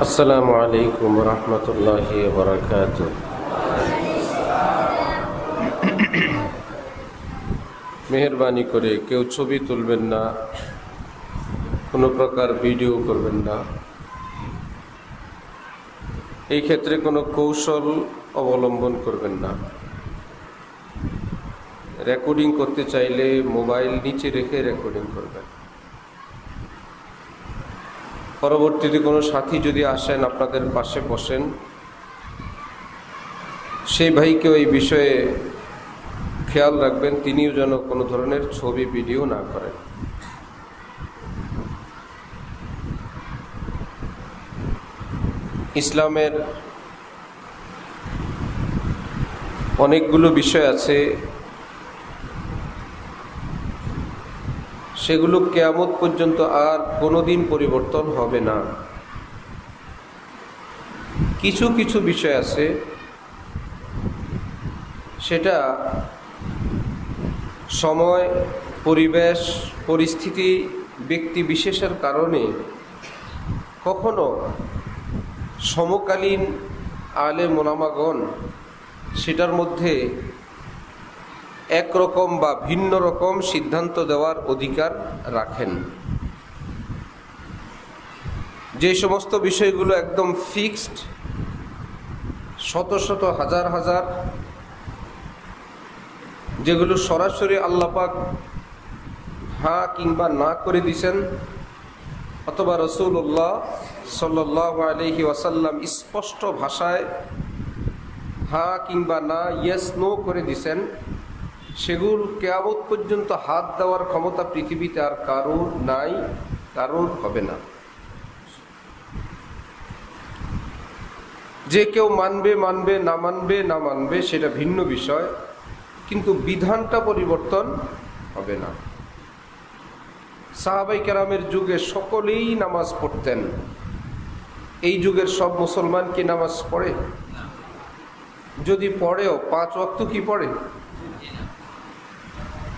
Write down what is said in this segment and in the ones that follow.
আসসালামু আলাইকুম রহমতুল্লাহি ওয়া বারাকাতুহু। মেহেরবানি করে কেউ ছবি তুলবেন না, কোনো প্রকার ভিডিও করবেন না। এই ক্ষেত্রে কোনো কৌশল অবলম্বন করবেন না। রেকর্ডিং করতে চাইলে মোবাইল নিচে রেখে রেকর্ডিং করবেন। পরবর্তীতে কোনো সাথী যদি আসেন, আপনাদের পাশে বসেন, সেই ভাইকেও এই বিষয়ে খেয়াল রাখবেন, তিনিও যেন কোনো ধরনের ছবি ভিডিও না করেন। ইসলামের অনেকগুলো বিষয় আছে, সেগুলো কিয়ামত পর্যন্ত আর কোনোদিন পরিবর্তন হবে না। কিছু কিছু বিষয় আছে, সেটা সময়, পরিবেশ, পরিস্থিতি, ব্যক্তি বিশেষের কারণে কখনো সমকালীন আলেম ওলামাগণ সেটার মধ্যে একরকম বা ভিন্ন রকম সিদ্ধান্ত দেওয়ার অধিকার রাখেন। যে সমস্ত বিষয়গুলো একদম ফিক্সড, শত শত হাজার হাজার, যেগুলো সরাসরি আল্লাহ পাক হ্যাঁ কিংবা না করে দিছেন, অথবা রাসূলুল্লাহ সাল্লাল্লাহু আলাইহি ওয়াসাল্লাম স্পষ্ট ভাষায় হ্যাঁ কিংবা না, ইয়েস নো করে দিছেন, সেগুলো কিয়ামত পর্যন্ত হাত দেওয়ার ক্ষমতা পৃথিবীতে আর কারোর নাই, কারোর হবে না। যে কেউ মানবে মানবে, না মানবে না মানবে, সেটা ভিন্ন বিষয়, কিন্তু বিধানটা পরিবর্তন হবে না। সাহাবায়ে কেরামের যুগে সকলেই নামাজ পড়তেন। এই যুগের সব মুসলমান কি নামাজ পড়ে? যদি পড়েও 5 ওয়াক্ত কি পড়ে?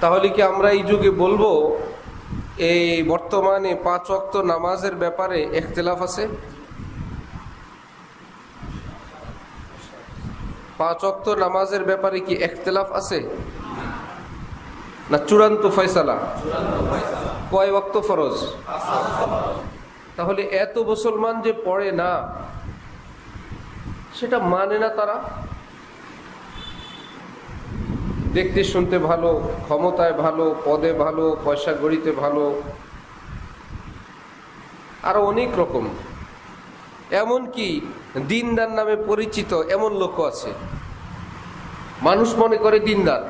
তাহলে কি আমরা এই যুগে বলবো এই বর্তমানে 5 ওয়াক্ত নামাজের ব্যাপারে ইখতিলাফ আছে? 5 ওয়াক্ত নামাজের ব্যাপারে কি ইখতিলাফ আছে না চূড়ান্ত ফয়সালা? কয় ওয়াক্ত ফরজ? তাহলে এত মুসলমান যে পড়ে না, সেটা মানে না তারা। দেখতে শুনতে ভালো, ক্ষমতায় ভালো, পদে ভালো, পয়সা গড়িতে ভালো, আরো অনেক রকম, এমনকি দিনদার নামে পরিচিত এমন লোক আছে, মানুষ মনে করে দিনদার,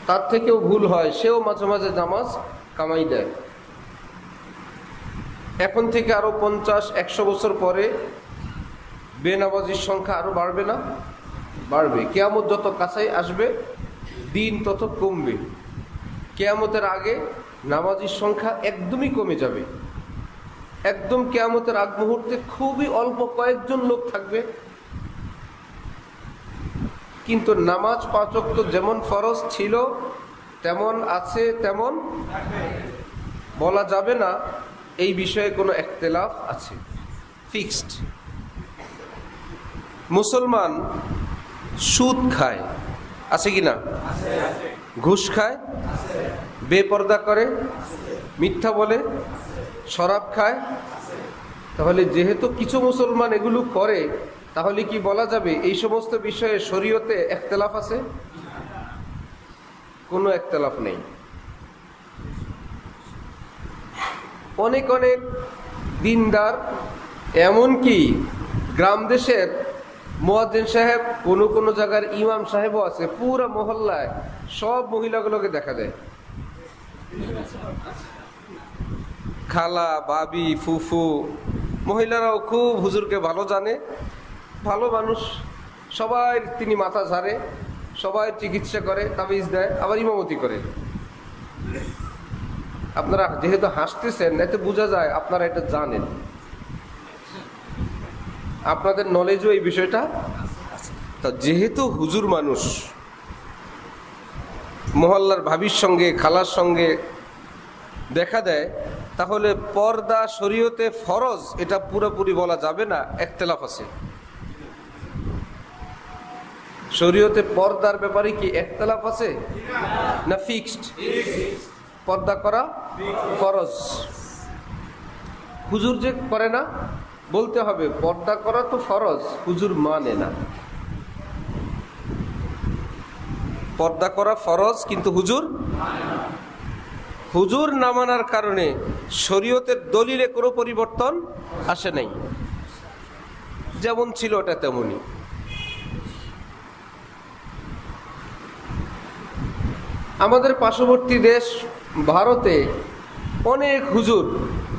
তার থেকেও ভুল হয়, সেও মাঝে মাঝে নামাজ কামাই দেয়। এখন থেকে আরো 50-100 বছর পরে বেনামাজির সংখ্যা আরো বাড়বে না? বাড়বে। কিয়ামত যত কাছাই আসবে, দিন তত কমবে। কিয়ামতের আগে নামাজির সংখ্যা একদমই কমে যাবে। একদম কিয়ামতের আগ মুহূর্তে খুবই অল্প কয়েকজন লোক থাকবে, কিন্তু নামাজ 5 ওয়াক্ত যেমন ফরজ ছিল, তেমন আছে, তেমন বলা যাবে না এই বিষয়ে কোনো ইখতিলাফ আছে, ফিক্সড। মুসলমান সুদ খায়, আছে কি না? ঘুষ খায়, বেপরদা করে, মিথ্যা বলে, শরাব খায়। তাহলে যেহেতু কিছু মুসলমান এগুলো করে, তাহলে কি বলা যাবে এই সমস্ত বিষয়ে শরীয়তে ইখতিলাফ আছে? কোনো ইখতিলাফ নেই। অনেক অনেক দিনদার, এমনকি গ্রাম দেশের মুয়াজ্জিন সাহেব, কোন জায়গার ইমাম সাহেবও আছে, পুরো মহল্লায় সব মহিলাগুলোকে দেখা যায়। খালা, ভাবি, ফুফু, মহিলারাও খুব হুজুরকে ভালো জানে, ভালো মানুষ, সবাই তিনি মাথা ঝাড়ে, সবাই চিকিৎসা করে, তাবিজ দেয়, আবার ইমামতি করে। আপনারা যেহেতু হাসতেছেন, এতে বোঝা যায় আপনারা এটা জানেন, আপনাদের নলেজও এই বিষয়টা। তা যেহেতু হুজুর মানুষ, মহল্লার ভাবির সঙ্গে, খালার সঙ্গে দেখা দেয়, তাহলে পর্দা শরীয়তে ফরজ এটা পুরোপুরি বলা যাবে না, ইখতিলাফ আছে। শরীয়তে পর্দার ব্যাপারে কি ইখতিলাফ আছে না ফিক্সড? পর্দা করা ফরজ। হুজুর যে করে না, বলতে হবে পর্দা করা তো ফরজ, হুজুর মানে না। পর্দা করা ফরজ কিন্তু হুজুর না মানার কারণে শরীয়তের দলিলে কোনো পরিবর্তন আসে নাই, যেমন ছিল ওটা তেমনই। আমাদের পার্শ্ববর্তী দেশ ভারতে অনেক হুজুর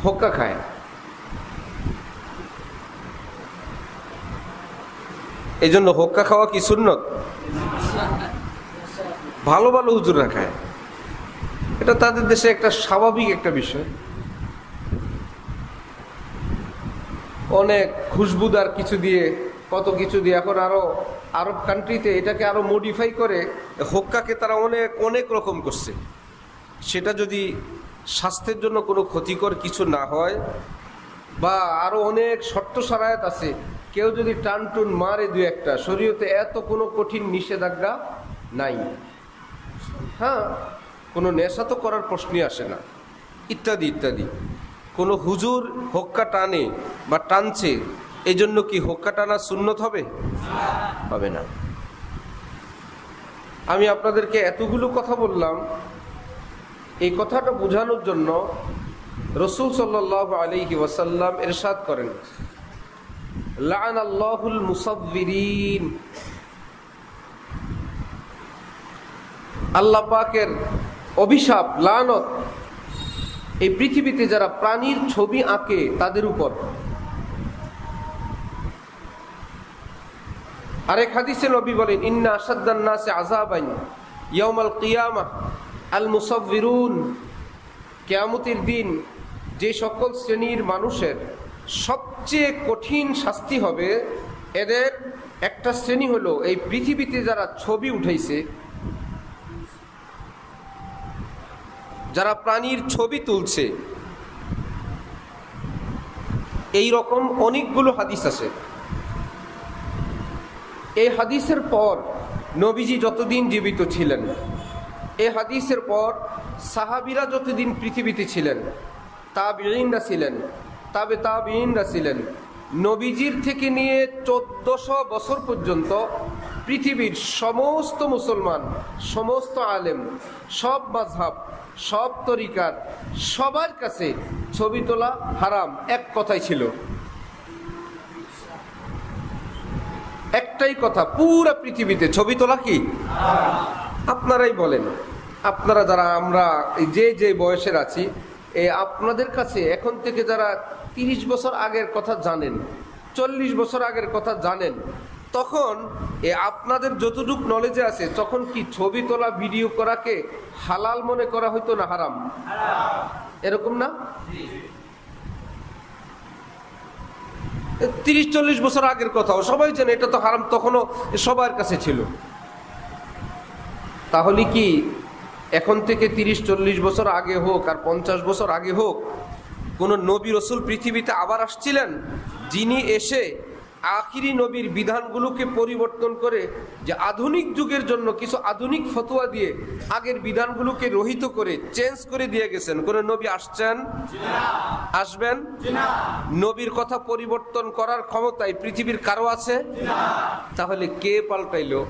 হোক্কা খায়। এই জন্য হোক্কা খাওয়া কি সুন্নত? ভালো ভালো হুজুররা খায়, এটা তাদের দেশে একটা স্বাভাবিক একটা বিষয়। অনেক খুশবুদার কিছু দিয়ে, কত কিছু দিয়ে, এখন আরো আরব কান্ট্রিতে এটাকে আরো মডিফাই করে হোক্কাকে তারা অনেক অনেক রকম করছে। সেটা যদি স্বাস্থ্যের জন্য কোনো ক্ষতিকর কিছু না হয়, বা আরো অনেক শর্ত শরায়ত আছে, কেউ যদি টান টুন মারে দু একটা, শরীয়তে এত কোনো কঠিন নিষেধাজ্ঞা নাই। হ্যাঁ, কোনো নেশা তো করার প্রশ্নই আসে না, ইত্যাদি ইত্যাদি। কোনো হুজুর হোক্কা টানে বা টানছে, এই জন্য কি হোক্কা টানা সুন্নত হবে? হবে না। আমি আপনাদেরকে এতগুলো কথা বললাম, এই কথাটা বোঝানোর জন্য রাসূল সাল্লাল্লাহু আলাইহি ওয়াসাল্লাম ইরশাদ করেন, লাআনাল্লাহুল মুসাব্বিরিন। আল্লাহ পাকের অভিশাপ, লানত এই পৃথিবীতে যারা প্রাণীর ছবি আঁকে তাদের উপর। আরেক হাদিসে নবী বলেন, ইন্না আশাদ্দান নাসি আযাবান ইয়াউমাল কিয়ামাহ আল মুসাব্বিরুন। কিয়ামতের দিন যে সকল শ্রেণীর মানুষের সবচেয়ে কঠিন শাস্তি হবে, এদের একটা শ্রেণী হলো এই পৃথিবীতে যারা ছবি উঠাইছে, যারা প্রাণীর ছবি তুলছে। এই রকম অনেকগুলো হাদিস আছে। এই হাদিসের পর নবীজি যতদিন জীবিত ছিলেন, এই হাদিসের পর সাহাবীরা যতদিন পৃথিবীতে ছিলেন, তাবিঈনরা ছিলেন, তাবিঈনরা ছিলেন, নবীজির থেকে নিয়ে 1400 বছর পর্যন্ত পৃথিবীর সমস্ত মুসলমান, সমস্ত আলেম, সব মাযহাব, সব তরিকার সবার কাছে ছবি তোলা হারাম, এক কথাই ছিল। একটাই কথা, পুরো পৃথিবীতে ছবি তোলা কি? আপনারাই বলেন, আপনারা যারা, আমরা যে বয়সের আছি, আপনাদের কাছে এখন থেকে যারা 30 বছর আগের কথা জানেন, 40 বছর আগের কথা জানেন, তখন আপনাদের যতটুকু নলেজে আছে, তখন কি ছবি তোলা, ভিডিও করাকে হালাল মনে করা হইতো না হারাম? এরকম না? 30-40 বছর আগের কথাও সবাই জানে এটা তো হারাম, তখনও সবার কাছে ছিল। তাহলে কি এখন থেকে 30-40 বছর আগে হোক আর 50 বছর আগে হোক, কোন নবী রাসূল পৃথিবীতে আবার আসছিলেন, যিনি এসে আখিরি নবীর বিধানগুলোকে পরিবর্তন করে যে আধুনিক যুগের জন্য কিছু আধুনিক ফতোয়া দিয়ে আগের বিধানগুলোকে রহিত করে চেঞ্জ করে দিয়ে গেছেন? কোন নবী আসছেন? আসবেন? নবীর কথা পরিবর্তন করার ক্ষমতা এই পৃথিবীর কারো আছে? তাহলে কে পাল্টাইলো?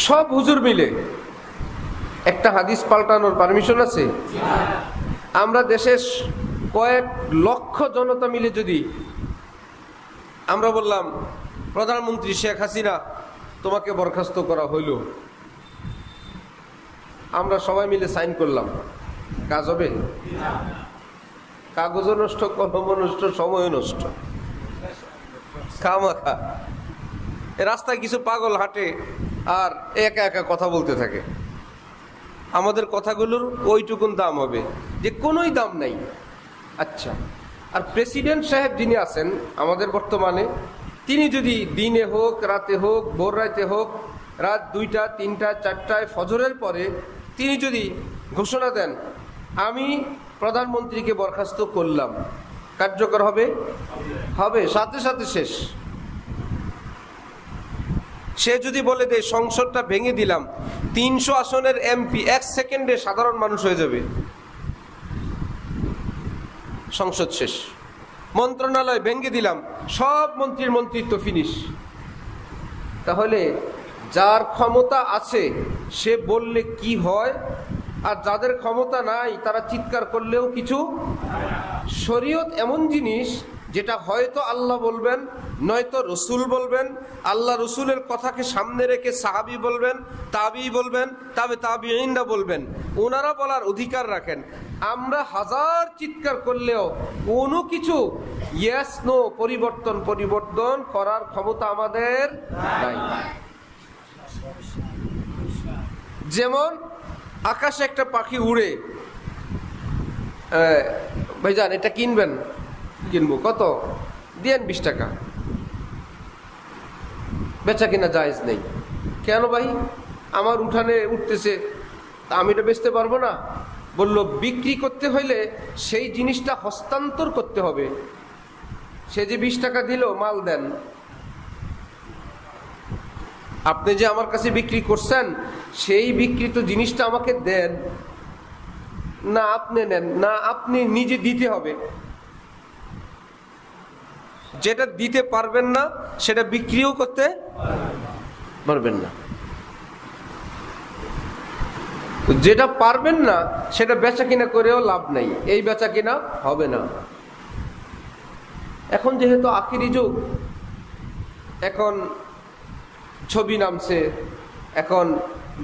সব হুজুর মিলে একটা হাদিস পাল্টানোর পারমিশন আছে? আমরা দেশের কয়েক লক্ষ জনতা মিলে যদি আমরা বললাম, প্রধানমন্ত্রী শেখ হাসিনা তোমাকে বরখাস্ত করা হইল, আমরা সবাই মিলে সাইন করলাম, কাজ হবে? কাগজও নষ্ট, কলম নষ্ট, সময় নষ্ট, খামাখা। রাস্তায় কিছু পাগল হাঁটে আর একা একা কথা বলতে থাকে। আমাদের কথাগুলোর ওইটুকুন দাম হবে যে কোনোই দাম নাই। আচ্ছা, আর প্রেসিডেন্ট সাহেব যিনি আছেন আমাদের বর্তমানে, তিনি যদি দিনে হোক, রাতে হোক, ভোর রাতে হোক, রাত 2টা 3টা 4টায় ফজরের পরে তিনি যদি ঘোষণা দেন আমি প্রধানমন্ত্রীকে বরখাস্ত করলাম, কার্যকর হবে? হবে, সাথে সাথে শেষ। সে যদি বলে দে সংসদটা ভেঙে দিলাম, 300 আসনের এমপি 1 সেকেন্ডে সাধারণ মানুষ হয়ে যাবে, সংসদ শেষ। মন্ত্রণালয় ভেঙে দিলাম, সব মন্ত্রীর মন্ত্রিত্ব ফিনিশ। তাহলে যার ক্ষমতা আছে সে বললে কি হয়, আর যাদের ক্ষমতা নাই তারা চিৎকার করলেও কিছু। শরীয়ত এমন জিনিস যেটা হয়তো আল্লাহ বলবেন, নয়তো রসুল বলবেন। আল্লাহ রসুলের কথাকে সামনে রেখে সাহাবি বলবেন, তাবি বলবেন, তাবিঈনরা বলবেন, ওনারা বলার অধিকার রাখেন। আমরা হাজার চিৎকার করলেও কোনো কিছু ইয়েস নো পরিবর্তন করার ক্ষমতা আমাদের নাই। যেমন আকাশে একটা পাখি উড়ে, ভাইজান এটা কিনবেন? কিনবো। কত? দেন 20 টাকা। বেচা কিনা জায়েজ নেই। কেন ভাই? আমার উঠানে উঠতেছে, তা আমি এটা বেচতে পারবো না। বলল বিক্রি করতে হইলে সেই জিনিসটা হস্তান্তর করতে হবে। সে যে 20 টাকা দিল, মাল দেন। আপনি যে আমার কাছে বিক্রি করছেন সেই বিক্রিত জিনিসটা আমাকে দেন, না আপনি নেন, না আপনি নিজে দিতে হবে। যেটা দিতে পারবেন না সেটা বিক্রিও করতে পারবেন না, যেটা পারবেন না সেটা বেচা কিনা করেও লাভ নাই, এই বেচা কিনা হবে না। এখন যেহেতু আখিরি যুগ, এখন ছবি নামছে, এখন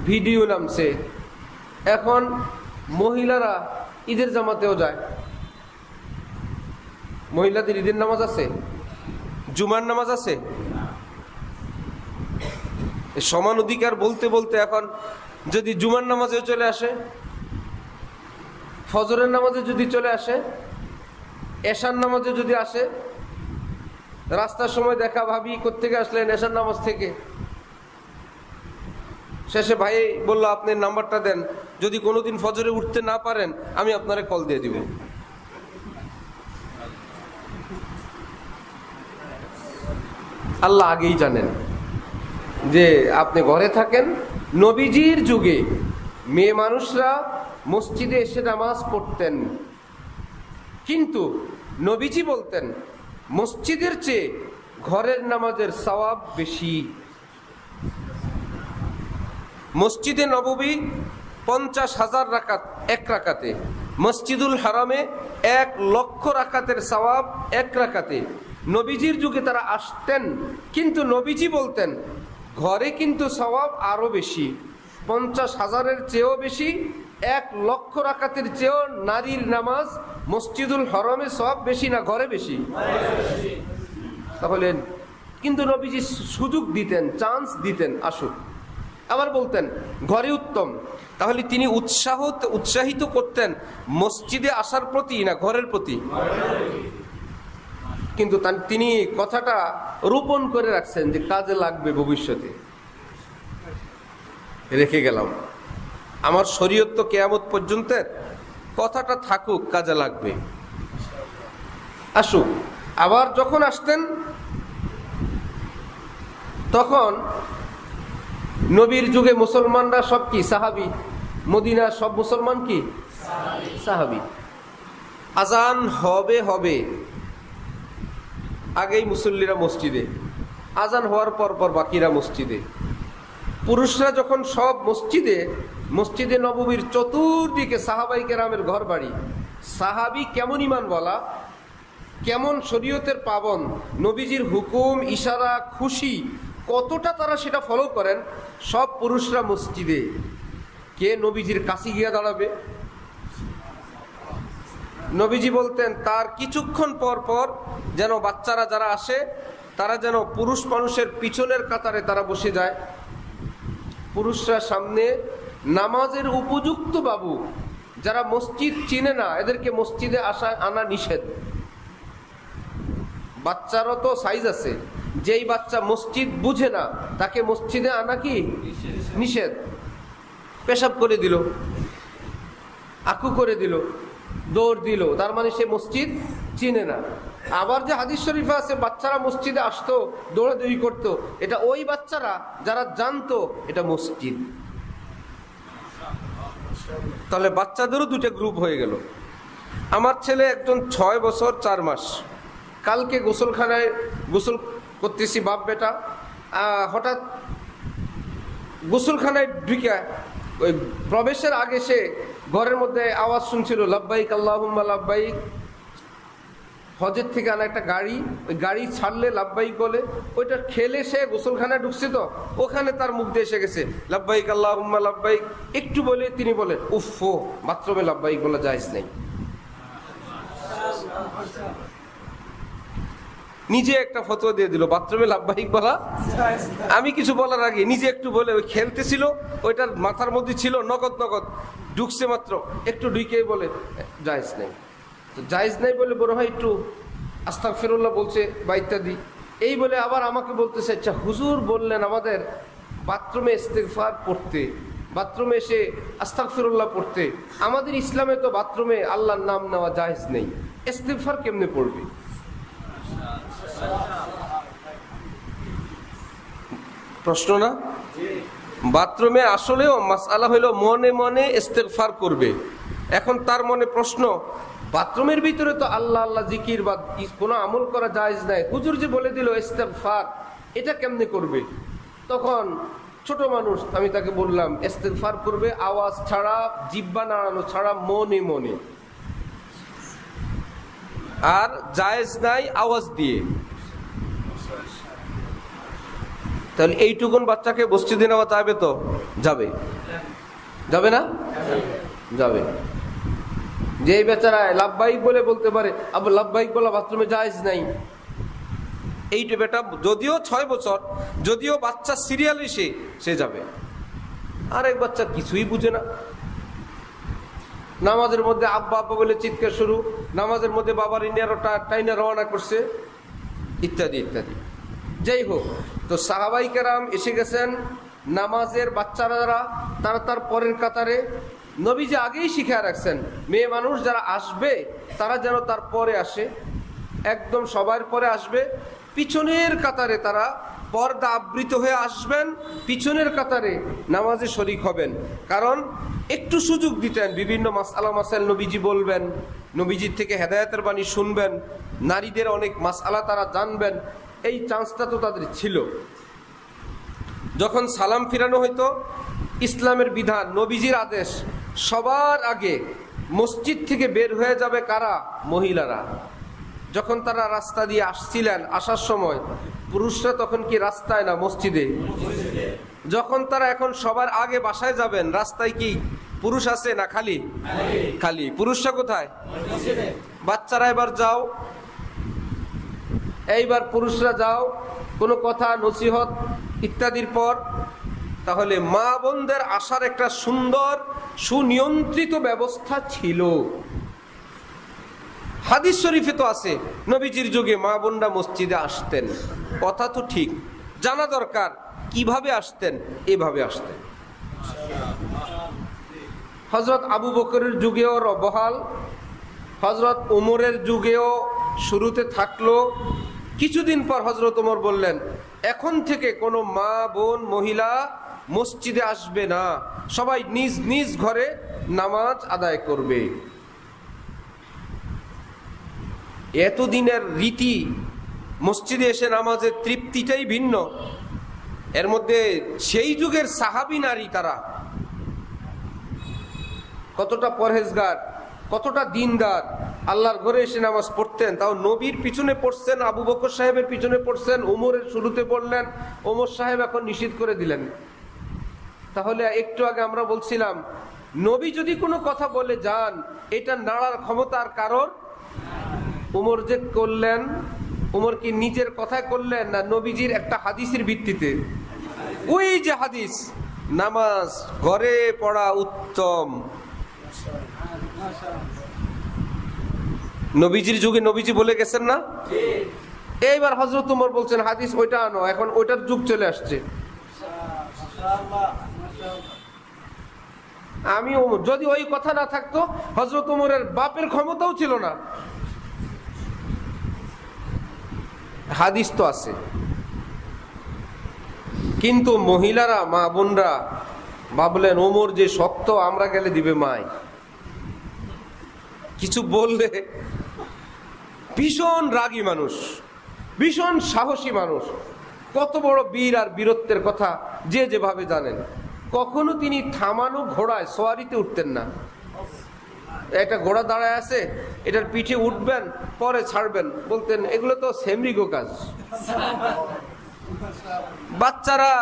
ভিডিও নামছে, এখন মহিলারা ঈদের জামাতেও যায়। মহিলাদের ঈদের নামাজ আছে, জুমার নামাজ আছে। সমান অধিকার বলতে বলতে এখন যদি জুমার নামাজেও চলে আসে, ফজরের নামাজে যদি চলে আসে, এশার নামাজে যদি আসে, রাস্তার সময় দেখা ভাবি কোত্থেকে আসলেন? এশার নামাজ থেকে। শেষে ভাই বলল আপনার নাম্বারটা দেন, যদি কোনোদিন ফজরে উঠতে না পারেন আমি আপনারে কল দিয়ে দিব। আল্লাহ আগেই জানেন যে আপনি ঘরে থাকেন। নবীজির যুগে মেয়ে মানুষরা মসজিদে এসে নামাজ পড়তেন, কিন্তু নবীজি বলতেন মসজিদের চেয়ে ঘরের নামাজের সওয়াব বেশি। মসজিদে নববী 50,000 রাকাত এক রাকাতে, মসজিদুল হারামে 1,00,000 রাকাতের সওয়াব এক রাকাতে। নবীজির যুগে তারা আসতেন, কিন্তু নবীজি বলতেন ঘরে কিন্তু সওয়াব আরো বেশি, 50,000-এর চেয়েও বেশি, 1,00,000 রাকাতের চেয়েও নারীর নামাজ মসজিদুল হারামে সওয়াব বেশি না ঘরে বেশি? তাহলে কিন্তু নবীজি সুযোগ দিতেন, চান্স দিতেন, আসুক। আবার বলতেন ঘরে উত্তম। তাহলে তিনি উৎসাহিত করতেন মসজিদে আসার প্রতি না ঘরের প্রতি? কিন্তু তিনি কথাটা রোপণ করে রাখছেন যে কাজে লাগবে ভবিষ্যতে। রেখে গেলাম, আমার শরীয়ত তো কিয়ামত পর্যন্ত, কথাটা থাকুক, কাজে লাগবে, আসুক। আবার যখন আসতেন তখন নবীর যুগে মুসলমানরা সব কি সাহাবি, মদিনার সব মুসলমান কি সাহাবি। আজান হবে আগেই মুসল্লিরা মসজিদে, আজান হওয়ার পর বাকিরা মসজিদে। পুরুষরা যখন সব মসজিদে নববীর চতুর্দিকে সাহাবাই কেরামের ঘর বাড়ি। সাহাবি কেমন ইমান বলা, কেমন শরীয়তের পাবন, নবীজির হুকুম, ইশারা, খুশি কতটা তারা সেটা ফলো করেন। সব পুরুষরা মসজিদে, কে নবীজির কাছে গিয়া দাঁড়াবে? নবীজি বলতেন তার কিছুক্ষণ পর যেন বাচ্চারা যারা আসে তারা যেন পুরুষ মানুষের পিছনের কাতারে তারা বসে যায়। পুরুষরা সামনে, নামাজের উপযুক্ত বাবু যারা মসজিদ চিনে না এদেরকে মসজিদে আনা নিষেধ। বাচ্চারও তো সাইজ আছে, যেই বাচ্চা মসজিদ বুঝে না তাকে মসজিদে আনা কি নিষেধ। পেশাব করে দিল, আকু করে দিল, দৌড় দিল, তার মানে সে মসজিদ চিনে না। আবার যে হাদিস শরীফে আছে বাচ্চারা মসজিদে আসতো, দৌড়াদৌড়ি করতো, এটা ওই বাচ্চারা যারা জানতো এটা মসজিদ। তাহলে বাচ্চাদেরও দুটো গ্রুপ হয়ে গেল। আমার ছেলে একজন 6 বছর 4 মাস, কালকে গোসলখানায় গোসল করতেছি বাপ বেটা, হঠাৎ গোসলখানায় ঢুকে ওই প্রবেশের আগে সে ঘরের মধ্যে আওয়াজ শুনছিল লাব্বাইক আল্লাহুম্মা লাব্বাইক। হজের থেকে আনা একটা গাড়ি, ওই গাড়ি ছাড়লে লাব্বাইক বলে, ওইটা খেলে সে গোসলখানায় ঢুকছে, তো ওখানে তার মুখ দিয়ে এসে গেছে লাব্বাইক আল্লাহুম্মা লাব্বাইক। একটু বলে তিনি বলেন উফ, বাথরুমে লাব্বাইক বলা জায়েজ নেই। নিজে একটা ফতোয়া দিয়ে দিল বাথরুমে লাব্বাইক বলা। আমি কিছু বলার আগে নিজে একটু বলে, ওই খেলতেছিল, ওইটার মাথার মধ্যে ছিল, নগদ ঢুকছে মাত্র, একটু ঢুকেই বলে জায়েজ নেই। তো জায়েজ নেই বলে বড় ভাই একটু আস্তাগফিরুল্লাহ বলছে বা ইত্যাদি, এই বলে আবার আমাকে বলতেছে আচ্ছা হুজুর বললেন আমাদের বাথরুমে ইস্তেগফার পড়তে, বাথরুমে এসে আস্তাগফিরুল্লাহ পড়তে। আমাদের ইসলামে তো বাথরুমে আল্লাহর নাম নেওয়া জায়েজ নেই, ইস্তেগফার কেমনে পড়বে? প্রশ্ন না? বাথরুমে আসলেও মাসআলা হইল মনে মনে ইস্তেগফার করবে। এখন তার মনে প্রশ্ন, বাথরুমের ভিতরে তো আল্লাহ আল্লাহ জিকির বা কোনো আমল করা জায়েজ নাই, হুজুর যে বলে দিল ইস্তেগফার, এটা কেমনে করবে? তখন ছোট মানুষ, আমি তাকে বললাম ইস্তেগফার করবে আওয়াজ ছাড়া, জিহ্বা নাড়ানো ছাড়া, মনে মনে। আর জায়েজ নাই আওয়াজ দিয়ে। তাহলে এইটুকুন বাচ্চাকে মসজিদে নেওয়া যাবে তো? যাবে, যাবে না? যাবে। যেই বেচারা লাব্বাইক বলে বলতে পারে আবার লাব্বাইক বলা বাথরুমে জায়েজ নাই, এইটা বেটা যদিও 6 বছর, যদিও বাচ্চা সিরিয়াল সে যাবে। আর এক বাচ্চা কিছুই বুঝে না, নামাজের মধ্যে আব্বা আব্বা বলে চিৎকার শুরু, নামাজের মধ্যে বাবার ইন্ডিয়ারটা টাইনা রওনা করছে, ইত্যাদি ইত্যাদি। যাই হোক, তো সাহাবাই কেরাম এসে গেছেন, নামাজের বাচ্চারা যারা তারা তার পরের কাতারে, নবীজি আগেই শিখে রাখছেন মেয়ে মানুষ যারা আসবে তারা যেন তার পরে আসে, একদম সবার পরে আসবে। পিছনের কাতারে তারা পর্দা আবৃত হয়ে আসবেন, পিছনের কাতারে নামাজে শরীক হবেন। কারণ একটু সুযোগ দিতেন, বিভিন্ন মাসআলা মাসাইল নবীজি বলবেন, নবীজির থেকে হেদায়েতের বাণী শুনবেন, নারীদের অনেক মাসআলা তারা জানবেন, এই চান্সটা তো তাদের ছিল। যখন সালাম ফিরানো হইতো, ইসলামের বিধান, নবীজির আদেশ, সবার আগে মসজিদ থেকে বের হয়ে যাবে কারা? মহিলারা। যখন তারা রাস্তা দিয়ে আসছিলেন, আসার সময় পুরুষরা তখন কি রাস্তায় না মসজিদে? যখন তারা এখন সবার আগে বাসায় যাবেন, রাস্তায় কি পুরুষ আছে না খালি? খালি। পুরুষরা কোথায়? বাচ্চারা এবার যাও, এইবার পুরুষরা যাও, কোনো কথা নসিহত ইত্যাদির পর। তাহলে মা বোনদের আসার একটা সুন্দর সুনিয়ন্ত্রিত ব্যবস্থা ছিল। হাদিস শরীফে তো আছে নবীজির যুগে মা বোনরা মসজিদে আসতেন, কথা তো ঠিক, জানা দরকার কিভাবে আসতেন, এভাবে আসতেন। হযরত আবু বকরের যুগেও বহাল, হযরত ওমরের যুগেও শুরুতে থাকলো। কিছুদিন পর হযরত ওমর বললেন এখন থেকে কোনো মা বোন মহিলা মসজিদে আসবে না, সবাই নিজ নিজ ঘরে নামাজ আদায় করবে। এতদিনের রীতি, মসজিদে এসে নামাজের তৃপ্তিটাই ভিন্ন। এর মধ্যে সেই যুগের সাহাবী নারী তারা কতটা পরহেজগার, কতটা দিনদার, আল্লাহর ঘরে এসে নামাজ পড়তেন। তাও নবীর পিছনে পড়ছেন, আবু বকর সাহেবের পিছনে পড়ছেন, ওমরের শুরুতে পড়লেন, ওমর সাহেব এখন নিষিদ্ধ করে দিলেন। তাহলে একটু আগে আমরা বলছিলাম নবী যদি কোনো কথা বলে যান, এটা নাড়ার ক্ষমতার কারণ ওমর যে করলেন, ওমর কি নিজের কথা করলেন না নবীজির একটা হাদিসের ভিত্তিতে? ওই যে হাদিস, নামাজ ঘরে পড়া উত্তম। নবীজির যুগে নবীজি বলে গেছেন না? এইবার হযরত ওমর বলছেন হাদিস ওইটা আনো, এখন ওইটার যুগ চলে আসছে। আমি ওমর, যদি ওই কথা না থাকতো হযরত ওমরের বাপের ক্ষমতাও ছিল না। হাদিস তো আছে, কিন্তু মহিলারা, মা বোনরা ভাবলেন ওমর যে শক্ত, আমরা গেলে দিবে মাই, কিছু বললে। ভীষণ রাগী মানুষ, ভীষণ সাহসী মানুষ, কত বড় বীর আর বীরত্বের কথা যে যেভাবে জানেন। কখনো তিনি থামানো ঘোড়ায় সোয়ারিতে উঠতেন না। একটা ঘোড়া দাঁড়ায় আছে, এটার পিঠে উঠবেন, পরে ছাড়বেন, বলতেন এগুলো তো সেমরিগো কাজ। বাচ্চারা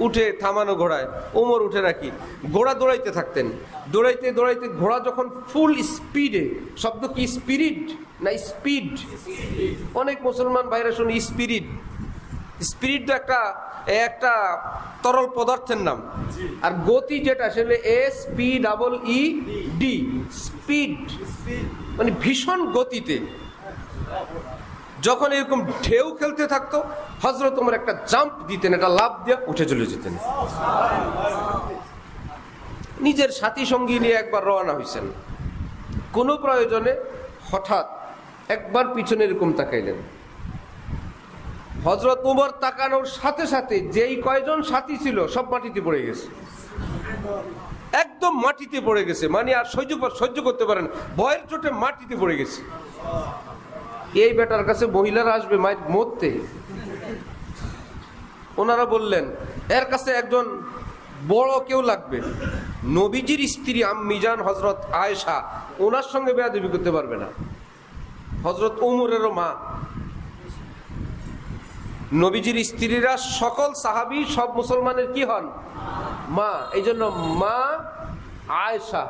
উঠে থামানো ঘোড়ায়, ওমর উঠে রাখি, ঘোড়া দৌড়াইতে থাকতেন। দৌড়াইতে দৌড়াইতে ঘোড়া যখন ফুল স্পিডে, শব্দ কি স্পিরিট না স্পিড? অনেক মুসলমান ভাইরা শুনি স্পিরিট। স্পিরিট তো একটা তরল পদার্থের নাম, আর গতি যেটা সেটা SPEED, স্পিড, মানে ভীষণ গতিতে। যখন এরকম ঢেউ খেলতে থাকতো, হযরত ওমর একটা জাম্প দিতেন, একটা লাফ দিয়ে উঠে চলে যেতেন। নিজের সাথী সঙ্গী নিয়ে একবার রওনা হয়েছেন, কোনো প্রয়োজনে হঠাৎ একবার পিছনে এরকম তাকাইলেন। হযরত ওমর তাকানোর সাথে সাথে যেই কয়জন সাথী ছিল সব মাটিতে পড়ে গেছে, একদম মাটিতে পড়ে গেছে, মানে আর সহ্য করতে পারেন, ভয়ের চোটে মাটিতে পড়ে গেছে। এই বেটার কাছে মহিলারা আসবে মায়ের মরতে। ওনারা বললেন এর কাছে একজন বড় কেউ লাগবে। নবীজির স্ত্রী আম্মিজান হযরত আয়েশা, ওনার সঙ্গে বেয়াদবি করতে পারবে না। হযরত ওমরেরও মা। নবীজির স্ত্রীরা সকল সাহাবী, সব মুসলমানের কি হন? মা। এই জন্য মা আয়েশা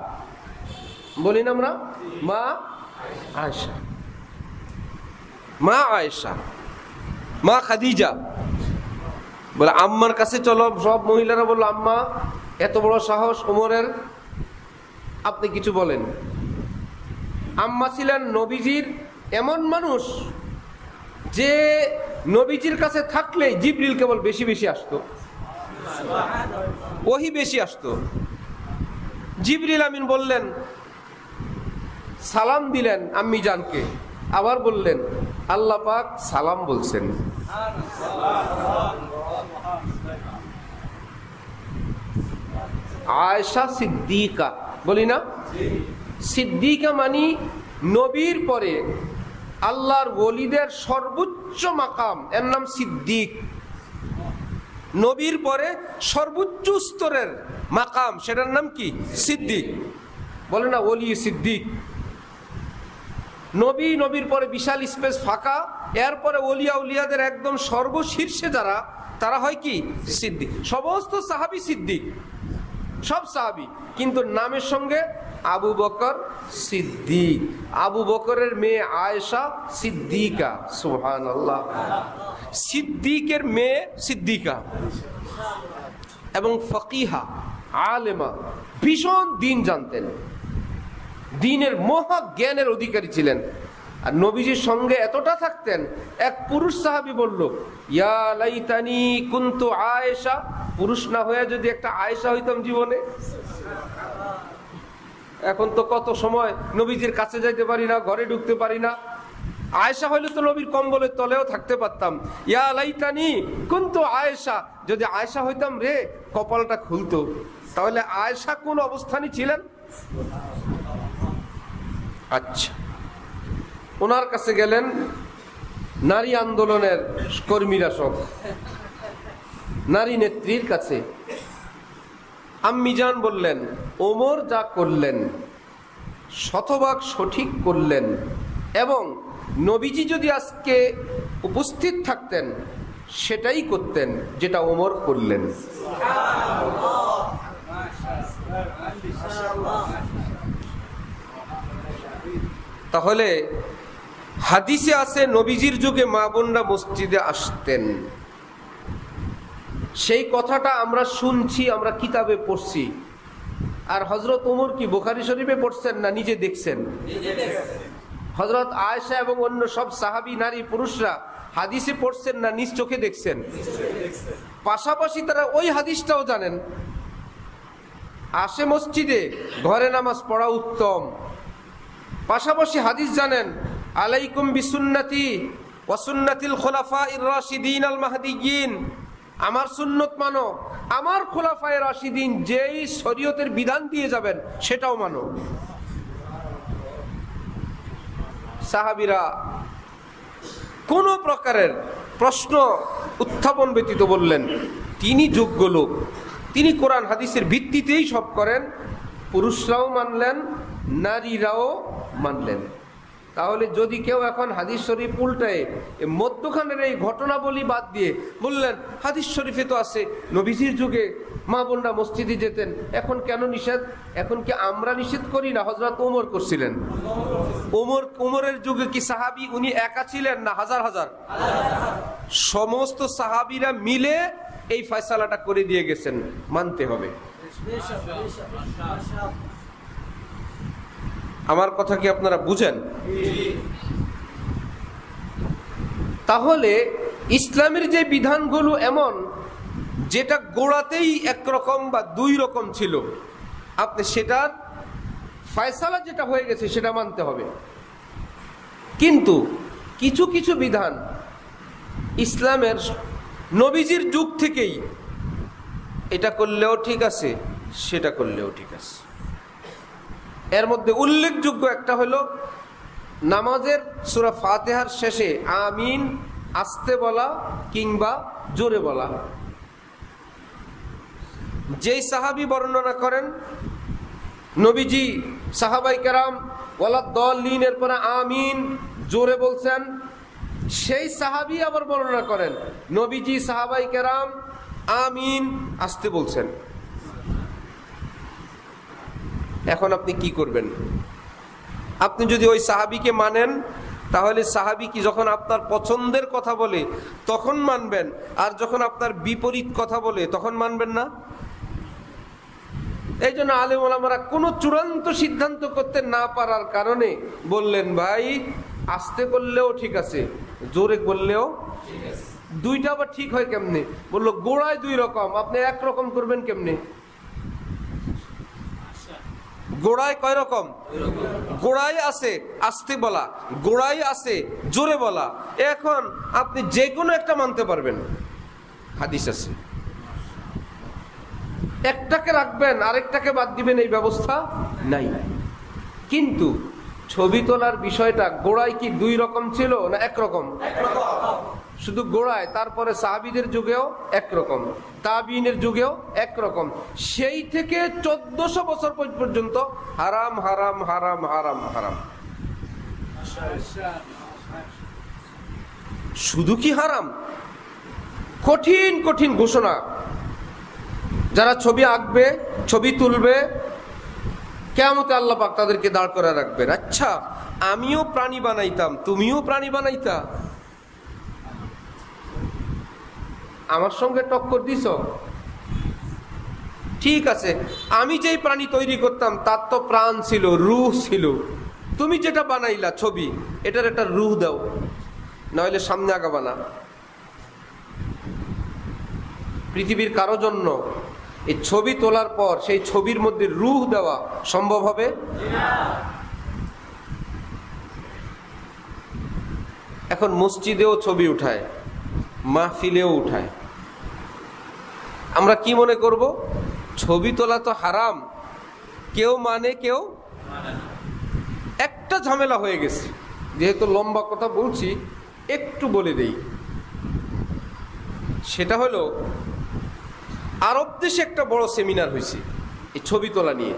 বলি না আমরা, মা আয়েশা, মা আয়েশা, মা খাদিজা। বলে আম্মার কাছে চলো। সব মহিলারা বললো আম্মা এত বড় সাহস ওমরের, আপনি কিছু বলেন। আম্মা ছিলেন নবীজির এমন মানুষ যে নবীজির কাছে থাকলে জিবরিল কেবল বেশি বেশি আসতো, ওহী বেশি আসতো। জিবরিল আমিন বললেন, সালাম দিলেন আম্মি জানকে, আবার বললেন আল্লাহ পাক সালাম বলছেন। আয়েশা সিদ্দিকা বলি না, সিদ্দিকা মানি নবীর পরে আল্লাহর ওলিদের সর্বোচ্চ মাকাম, এর নাম সিদ্দিক। নবীর পরে সর্বোচ্চ স্তরের মাকাম, সেটার নাম কি? সিদ্দিক। বলে না ওলি সিদ্দিক। নবীর পরে বিশাল স্পেস ফাঁকা, এরপরে ওলিয়া উলিয়াদের একদম সর্বশীর্ষে যারা, তারা হয় কি? সিদ্দিক। সমস্ত সাহাবী সিদ্দিক, সব সাহাবী, কিন্তু নামের সঙ্গে আবু বকর সিদ্দিক। আবু বকরের মেয়ে আয়েশা সিদ্দিকা, সুবহানাল্লাহ। সিদ্দিকের মেয়ে সিদ্দিকা, এবং ফকিহা, আলেমা, ভীষণ দিন জানতেন, দিনের মহা জ্ঞানের অধিকারী ছিলেন। আর নবীজির সঙ্গে এতটা থাকতেন, এক পুরুষ সাহাবী বলল ইয়া লাইতানি কুনতু আয়েশা, পুরুষ না হয়ে যদি একটা আয়েশা হইতাম জীবনে। এখন তো কত সময় নবীজির কাছে যাইতে পারি না, ঘরে ঢুকতে পারি না। আয়েশা হইলে তো নবীর কম্বলের তলেও থাকতে পারতাম। ইয়া লাইতানি কুনতু আয়েশা, যদি আয়েশা হইতাম রে, কপালটা খুলতো। তাহলে আয়েশা কোন অবস্থানে ছিলেন? আচ্ছা, ওনার কাছে গেলেন নারী আন্দোলনের কর্মীরা, সব নারী নেত্রীর কাছে। আম্মিজান বললেন ওমর যা করলেন শতভাগ সঠিক করলেন, এবং নবীজি যদি আজকে উপস্থিত থাকতেন সেটাই করতেন যেটা ওমর করলেন। তাহলে হাদিসে আছে নবীজির যুগে মা বোনরা মসজিদে আসতেন। সেই কথাটা আমরা শুনছি, আমরা কিতাবে পড়ছি। আর হযরত ওমর কি বুখারী শরীফে পড়ছেন না নিজে দেখছেন? হযরত আয়েশা এবং অন্য সব সাহাবী নারী পুরুষরা হাদিসে পড়ছেন না নিজ চোখে দেখছেন? পাশাপাশি তারা ওই হাদিসটাও জানেন। আসে মসজিদে, ঘরে নামাজ পড়া উত্তম, পাশাপাশি হাদিস জানেন, আলাইকুম বিসুন্নতি ওয়া সুন্নাতিল খুলাফাইর রাশিদিন আল মাহদিয়িন, আমার সুন্নত মানো, আমার খুলাফায়ে রাশিদিন যেই শরীয়তের বিধান দিয়ে যাবেন সেটাও মানো। সাহাবীরা কোন প্রকারের প্রশ্ন উত্থাপন ব্যতীত বললেন তিনি যোগ্য লোক, তিনি কোরআন হাদিসের ভিত্তিতেই সব করেন। পুরুষরাও মানলেন, নারীরাও মানলেন। তাহলে যদি কেউ এখন হাদিস শরীফ উল্টায় মধ্যখানের এই ঘটনাবলী বাদ দিয়ে বললেন হাদিস শরীফে তো আছে নবীজির যুগে মা বোনরা মসজিদে যেতেন, এখন কেন নিষেধ? এখন কি আমরা নিষেধ করি না? হযরত ওমর করছিলেন। ওমরের যুগে কি সাহাবী উনি একা ছিলেন না হাজার হাজার? সমস্ত সাহাবীরা মিলে এই ফয়সালাটা করে দিয়ে গেছেন, মানতে হবে। আমার কথা কি আপনারা বুঝেন? তাহলে ইসলামের যে বিধানগুলো এমন যেটা গোড়াতেই একরকম বা দুই রকম ছিল, আপনি সেটার ফয়সালা যেটা হয়ে গেছে সেটা মানতে হবে। কিন্তু কিছু কিছু বিধান ইসলামের নবীজির যুগ থেকেই এটা করলেও ঠিক আছে, সেটা করলেও ঠিক আছে। এর মধ্যে উল্লেখযোগ্য একটা হলো নামাজের সূরা ফাতিহার শেষে আমিন আস্তে বলা কিংবা জোরে বলা। যেই সাহাবী বর্ণনা করেন নবীজি সাহাবাই কেরাম ওয়ালা দলিনের পরে আমিন জোরে বলছেন, সেই সাহাবী আবার বর্ণনা করেন নবীজি সাহাবাই কেরাম আমিন আস্তে বলছেন। এখন আপনি কি করবেন? আপনি যদি ওই সাহাবীকে মানেন তাহলে সাহাবী কি যখন আপনার পছন্দের কথা বলে তখন মানবেন, আর যখন আপনার বিপরীত কথা বলে তখন মানবেন না। এই জন্য আলেম ওলামারা কোনো চূড়ান্ত সিদ্ধান্ত করতে না পারার কারণে বললেন ভাই আস্তে করলেও ঠিক আছে, জোরে করলেও ঠিক আছে। দুইটা আবার ঠিক হয় কেমনে? বললো গোড়ায় দুই রকম, আপনি একরকম করবেন কেমনে? গোড়ায় কয় রকম? গোড়ায় আছে আস্তে বলা, গোড়ায় আছে জোরে বলা। এখন আপনি যে কোনো একটা মানতে পারবেন, হাদিস আছে। একটাকে রাখবেন আরেকটাকে বাদ দিবেন এই ব্যবস্থা নাই। কিন্তু ছবি তোলার বিষয়টা গোড়ায় কি দুই রকম ছিল না একরকম? শুধু গোড়ায়, তারপরে সাহাবীদের যুগেও একরকম, তাবিনের যুগেও একরকম, সেই থেকে 1400 বছর পর্যন্ত হারাম হারাম হারাম হারাম হারাম। শুধু কি হারাম, কঠিন কঠিন ঘোষণা। যারা ছবি আঁকবে, ছবি তুলবে, কিয়ামতে আল্লাহ পাক তাদেরকে দাঁড় করে রাখবেন। আচ্ছা আমিও প্রাণী বানাইতাম, তুমিও প্রাণী বানাইতা, আমার সঙ্গে টক্কর দিছ? ঠিক আছে, আমি যেই প্রাণী তৈরি করতাম তার তো প্রাণ ছিল, রূহ ছিল। তুমি যেটা বানাইলা ছবি, এটার একটা রূহ দাও, নইলে সামনে আগাবা না। পৃথিবীর কারো জন্য এই ছবি তোলার পর সেই ছবির মধ্যে রূহ দেওয়া সম্ভব হবে? এখন মসজিদেও ছবি উঠায়, মাহফিলেও উঠায়। আমরা কি মনে করব? ছবি তোলা তো হারাম, কেউ মানে কেউ একটা ঝামেলা হয়ে গেছে। যেহেতু লম্বা কথা বলছি একটু বলে দেই। সেটা হলো আরব দেশে একটা বড় সেমিনার হয়েছে এই ছবি তোলা নিয়ে,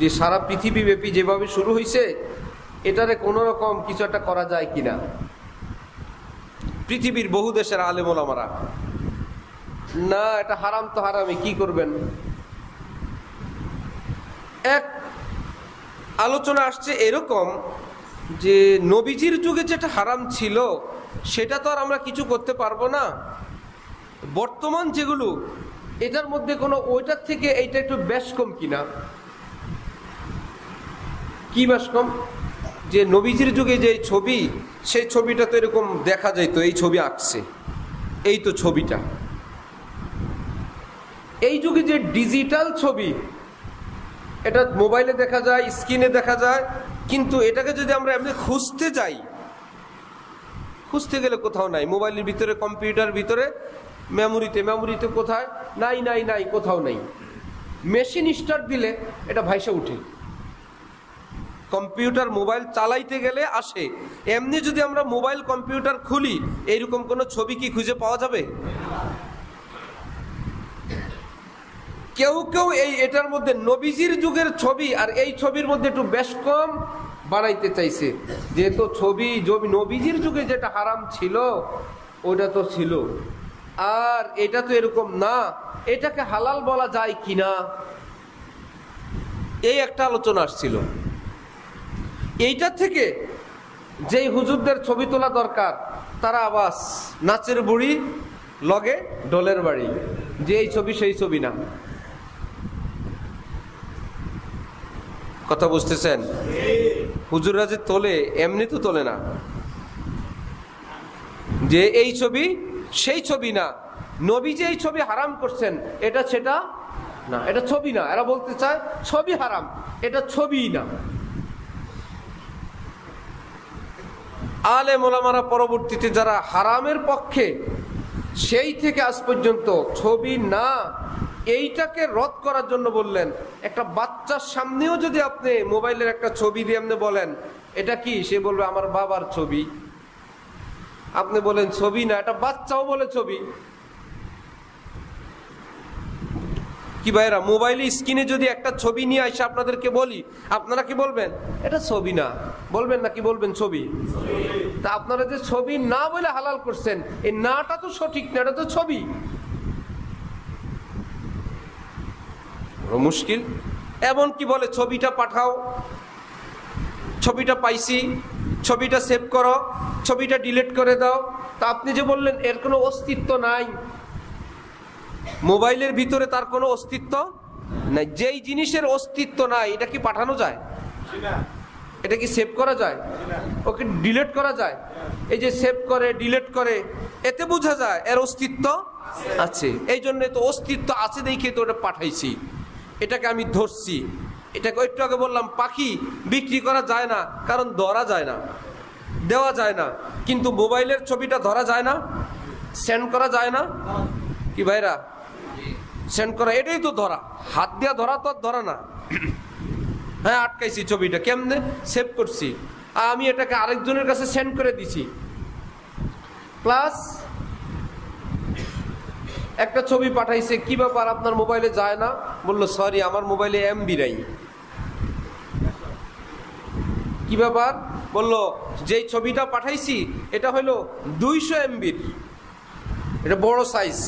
যে সারা পৃথিবীব্যাপী যেভাবে শুরু হয়েছে এটারে কোনো রকম কিছু একটা করা যায় কিনা। পৃথিবীর বহু দেশের আলেম ওলামারা, না এটা হারাম তো হারামই, কি করবেন? এক আলোচনা আসছে এরকম যে নবীজির যুগে যেটা হারাম ছিল সেটা তো আর আমরা কিছু করতে পারবো না। বর্তমান যেগুলো এটার মধ্যে কোনো ওইটার থেকে এইটা একটু বেশ কম কিনা? কি বেশ কম? যে নবীজির যুগে যে ছবি, সেই ছবিটা তো এরকম দেখা যায়, তো এই ছবি আঁকছে, এই তো ছবিটা। এই যুগে যে ডিজিটাল ছবি, এটা মোবাইলে দেখা যায়, স্ক্রিনে দেখা যায়, কিন্তু এটাকে যদি আমরা এমনি খুঁজতে যাই, খুঁজতে গেলে কোথাও নাই। মোবাইলের ভিতরে, কম্পিউটার ভিতরে, মেমোরিতে কোথায় নাই, নাই নাই, কোথাও নাই। মেশিন স্টার্ট দিলে এটা ভাইসা উঠে। কম্পিউটার মোবাইল চালাইতে গেলে আসে। এমনি যদি আমরা মোবাইল কম্পিউটার খুলি, এইরকম কোন ছবি কি খুঁজে পাওয়া যাবে? কেউ কেউ এটার মধ্যে নবীজির যুগের ছবি আর এই ছবির মধ্যে একটু বেশ কম বানাইতে চাইছে। যেহেতু ছবি নবীজির যুগে যেটা হারাম ছিল ওটা তো ছিল, আর এটা তো এরকম না, এটাকে হালাল বলা যায় কিনা, এই একটা আলোচনা আসছিল। এইটা থেকে যেই হুজুরদের ছবি তোলা দরকার, তারা আবাস নাচের বুড়ি লগে ডোলের বাড়ি, যে এই ছবি সেই ছবি না। কথা বুঝতেছেন? হুজুররা যে তোলে, এমনি তো তোলে না যে এই ছবি সেই ছবি না। নবী যে এই ছবি হারাম করছেন, এটা সেটা না, এটা ছবি না। এরা বলতে চায় ছবি হারাম, এটা ছবি না। আলেম ওলামারা পরবর্তীতে যারা হারামের পক্ষে, সেই থেকে আজ পর্যন্ত ছবি না এইটাকে রদ করার জন্য বললেন। একটা বাচ্চার সামনেও যদি আপনি মোবাইলের একটা ছবি দিয়ে আপনি বলেন এটা কি, সে বলবে আমার বাবার ছবি। আপনি বলেন ছবি না, এটা বাচ্চাও বলে ছবি। কি ভাইরা, মোবাইলে স্ক্রিনে যদি একটা ছবি নিয়ে আসে আপনাদেরকে বলি, আপনারা কি বলবেন? এটা ছবি না বলবেন, নাকি বলবেন ছবি? তা আপনারা যে ছবি না বলে হালাল করছেন, এই নাটা তো সঠিক না, এটা তো ছবি। মুশকিল। এমন কি বলে ছবিটা পাঠাও, ছবিটা পাইছি, ছবিটা সেভ করো, ছবিটা ডিলিট করে দাও। তা আপনি যে বললেন এর কোনো অস্তিত্ব নাই, মোবাইলের ভিতরে তার কোনো অস্তিত্ব নাই। যেই জিনিসের অস্তিত্ব নাই, এটা কি পাঠানো যায়? এটা কি সেভ করা যায়? ওকে ডিলিট করা যায়? এই যে সেভ করে ডিলিট করে, এতে বোঝা যায় এর অস্তিত্ব আছে। এই জন্য তো অস্তিত্ব আছে দেখে তো ওটা পাঠাইছি, এটাকে আমি ধরছি। এটাকে একটু আগে বললাম পাখি বিক্রি করা যায় না, কারণ ধরা যায় না, দেওয়া যায় না। কিন্তু মোবাইলের ছবিটা ধরা যায় না, সেন্ড করা যায় না। কি ভাইরা, সেন্ড করা এটাই তো ধরা। হাত দিয়া ধরা তো আর ধরা না। হ্যাঁ, আটকাইছি ছবিটা, কেমনে সেভ করছি, আমি এটাকে আরেকজনের কাছে সেন্ড করে দিছি। প্লাস একটা ছবি পাঠাইছে, কি ব্যাপার আপনার মোবাইলে যায় না? বললো সরি, আমার মোবাইলে এমবি নাই। কি ব্যাপার? বললো যেই ছবিটা পাঠাইছি এটা হলো 200 এমবির, এটা বড় সাইজ,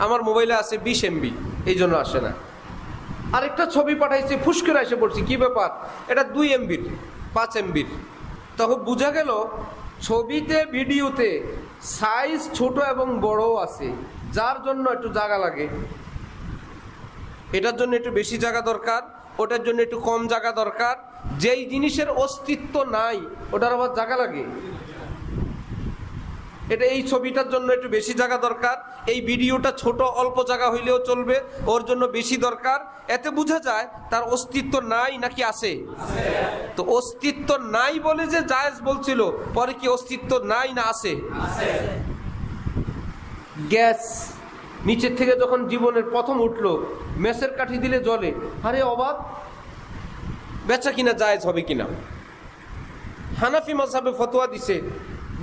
আমার মোবাইলে আছে 20 এমবি, এই জন্য আসে না। আরেকটা ছবি পাঠাইছে, ফুস করে এসে পড়ছি, কি ব্যাপার? এটা 2 এমবির, 5 এমবির। তখন বোঝা গেল ছবিতে ভিডিওতে সাইজ ছোট এবং বড় আছে, যার জন্য একটু জায়গা লাগে। এটার জন্য একটু বেশি জায়গা দরকার, ওটার জন্য একটু কম জায়গা দরকার। যেই জিনিসের অস্তিত্ব নাই ওটার আবার জায়গা লাগে। এটা এই ছবিটার জন্য একটু বেশি জায়গা দরকার, এই ভিডিওটা ছোট অল্প জায়গা হইলেও চলবে, ওর জন্য বেশি দরকার। এতে বোঝা যায় তার অস্তিত্ব নাই নাকি আছে। তো অস্তিত্ব নাই বলে যে জায়েজ বলছিল, পরে কি অস্তিত্ব নাই না আছে? গ্যাস নিচের থেকে যখন জীবনের প্রথম উঠলো, মেসের কাঠি দিলে জ্বলে, আরে অবাক, বেচা কিনা জায়েজ হবে কিনা? হানাফি মাযহাবে ফতোয়া দিছে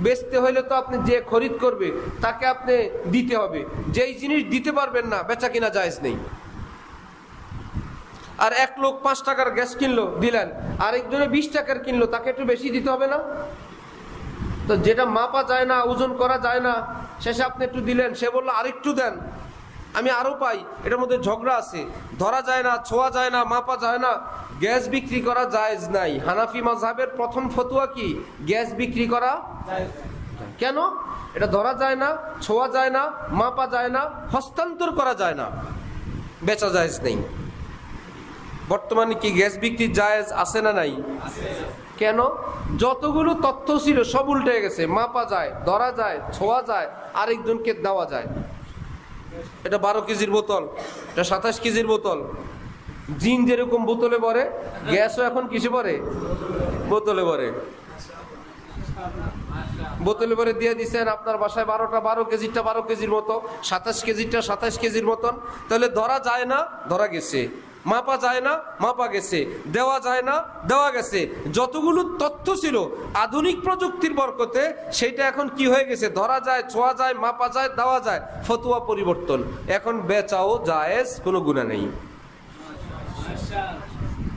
বেচতে হইলে তো আপনি যে খরিদ করবে তাকে আপনি দিতে হবে, যেই জিনিস দিতে পারবেন না বেচা কিনা জায়েজ নেই। আর এক লোক 5 টাকার গ্যাস কিনলো, দিলেন, আরেকজনে 20 টাকার কিনলো, তাকে একটু বেশি দিতে হবে না? তো যেটা মাপা যায় না, ওজন করা যায় না, শেষে আপনি একটু দিলেন, সে বললো আরেকটু দেন, আমি আরো পাই। এটার মধ্যে ঝগড়া আছে, ধরা যায় না, ছোঁয়া যায় না, মাপা যায় না, গ্যাস বিক্রি করা জায়েজ নাই। হানাফি মাযহাবের প্রথম ফতোয়া কি? গ্যাস বিক্রি করা কেন? এটা ধরা যায় না, ছোঁয়া যায় না, মাপা যায় না, হস্তান্তর করা যায় না, বেচা জায়েজ নেই। বর্তমানে কি গ্যাস বিক্রি জায়েজ আছে না নাই? কেন? যতগুলো তথ্য ছিল সব উল্টে গেছে। মাপা যায়, ধরা যায়, ছোঁয়া যায়, আরেকজনকে দেওয়া যায়। এটা 12 কেজির বোতল, এটা 27 কেজির বোতল। জিন যেরকম বোতলে ভরে, গ্যাসও এখন কিসে ভরে? বোতলে ভরে। বোতলে ভরে দিয়ে দিচ্ছেন আপনার বাসায় 12টা, 12 কেজিটা 12 কেজির মতো, 27 কেজিটা 27 কেজির মতন। তাহলে ধরা যায় না, ধরা গেছে। মাপা যায় না, মাপা গেছে। দেওয়া যায় না, দেওয়া গেছে। যতগুলো তথ্য ছিল আধুনিক প্রযুক্তির বরকতে সেটা এখন কি হয়ে গেছে? ধরা যায়, ছোঁয়া যায়, মাপা যায়, দেওয়া যায়। ফতোয়া পরিবর্তন, এখন বেচাও জায়েজ, কোনো গুনাহ নেই।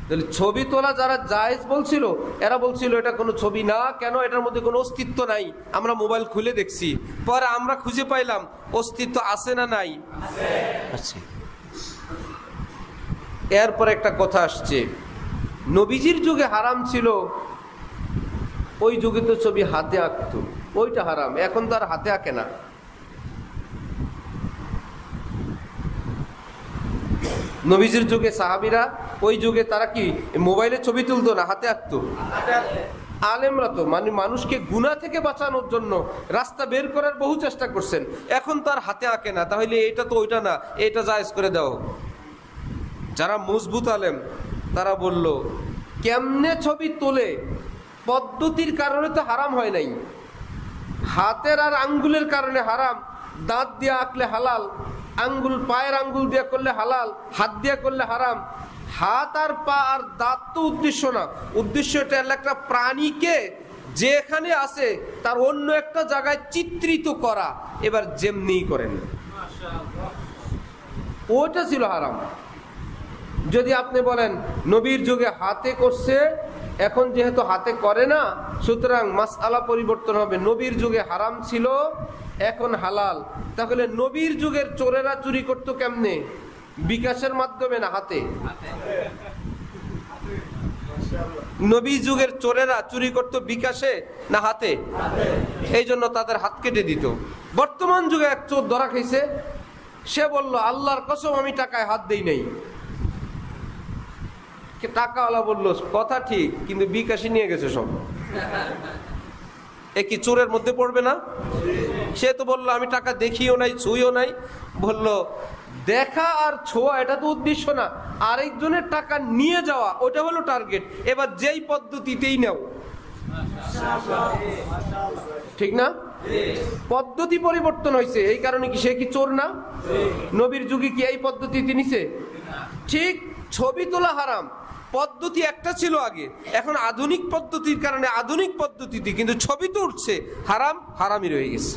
তাহলে ছবি তোলা যারা জায়েজ বলছিল, এরা বলছিল এটা কোনো ছবি না। কেন? এটার মধ্যে কোনো অস্তিত্ব নাই। আমরা মোবাইল খুলে দেখছি, পরে আমরা খুঁজে পাইলাম অস্তিত্ব আছে না নাই? আছে। এরপর একটা কথা আসছে, নবীজির যুগে হারাম ছিল, ওই যুগে তো ছবি হাতে আঁকত, ওইটা হারাম। এখন তো আর হাতে আঁকে না। নবীজির যুগে সাহাবীরা, ওই যুগে তারা কি মোবাইলে ছবি তুলতো না, হাতে আঁকতো? আলেমরা তো মানুষকে গুনাহ থেকে বাঁচানোর জন্য রাস্তা বের করার বহু চেষ্টা করছেন। এখন তার হাতে আঁকে না, তাহলে এটা তো ওইটা না, এটা জায়েজ করে দাও। যারা মজবুত আলেম তারা বলল, কেমনে ছবি তোলে? পদ্ধতির কারণে তো হারাম হয় নাই, হাতের আর আঙ্গুলের কারণে হারাম। দাঁত দিয়ে আঁকলে হালাল, আঙ্গুল পায়ের আঙ্গুল দিয়ে করলে হালাল, হাত দিয়ে করলে হারাম। হাত আর পা আর দাঁত তো উদ্দেশ্য না, উদ্দেশ্য এটা একটা প্রাণীকে যেখানে আছে তার অন্য একটা জায়গায় চিত্রিত করা। এবার যেমনি করেন, ওটা ছিল হারাম। যদি আপনি বলেন নবীর যুগে হাতে করছে, এখন যেহেতু হাতে করে না, সুতরাং মাসআলা পরিবর্তন হবে। নবীর যুগে হারাম ছিল, এখন হালাল। তাহলে নবীর যুগের চোরেরা চুরি করতো কেমনে? বিকাশের মাধ্যমে না হাতে? নবীর যুগের চোরেরা চুরি করতো বিকাশে না হাতে? এই জন্য তাদের হাত কেটে দিত। বর্তমান যুগে এক চোর ধরা খাইছে, সে বলল আল্লাহর কসম আমি টাকায় হাত দেই নাই। টাকাওয়ালা বলল কথা ঠিক, কিন্তু বিকাশে নিয়ে গেছে সব। এ কি চোরের মধ্যে পড়বে না? সে তো বললো আমি টাকা দেখিও নাই, ছুঁইও নাই। বলল দেখা আর ছোঁয়া এটা তো উদ্দেশ্য না, আরেকজনের টাকা নিয়ে যাওয়া ওটা হলো টার্গেট। এবার যেই পদ্ধতিতেই নাও, ঠিক না? পদ্ধতি পরিবর্তন হয়েছে, এই কারণে কি সে কি চোর না? নবীর যুগে কি এই পদ্ধতিতে নিছে? ঠিক ছবি তোলা হারাম, পদ্ধতি একটা ছিল আগে, এখন আধুনিক পদ্ধতির কারণে আধুনিক পদ্ধতিতে কিন্তু ছবি তো উঠছে, হারাম হারামই রয়ে গেছে।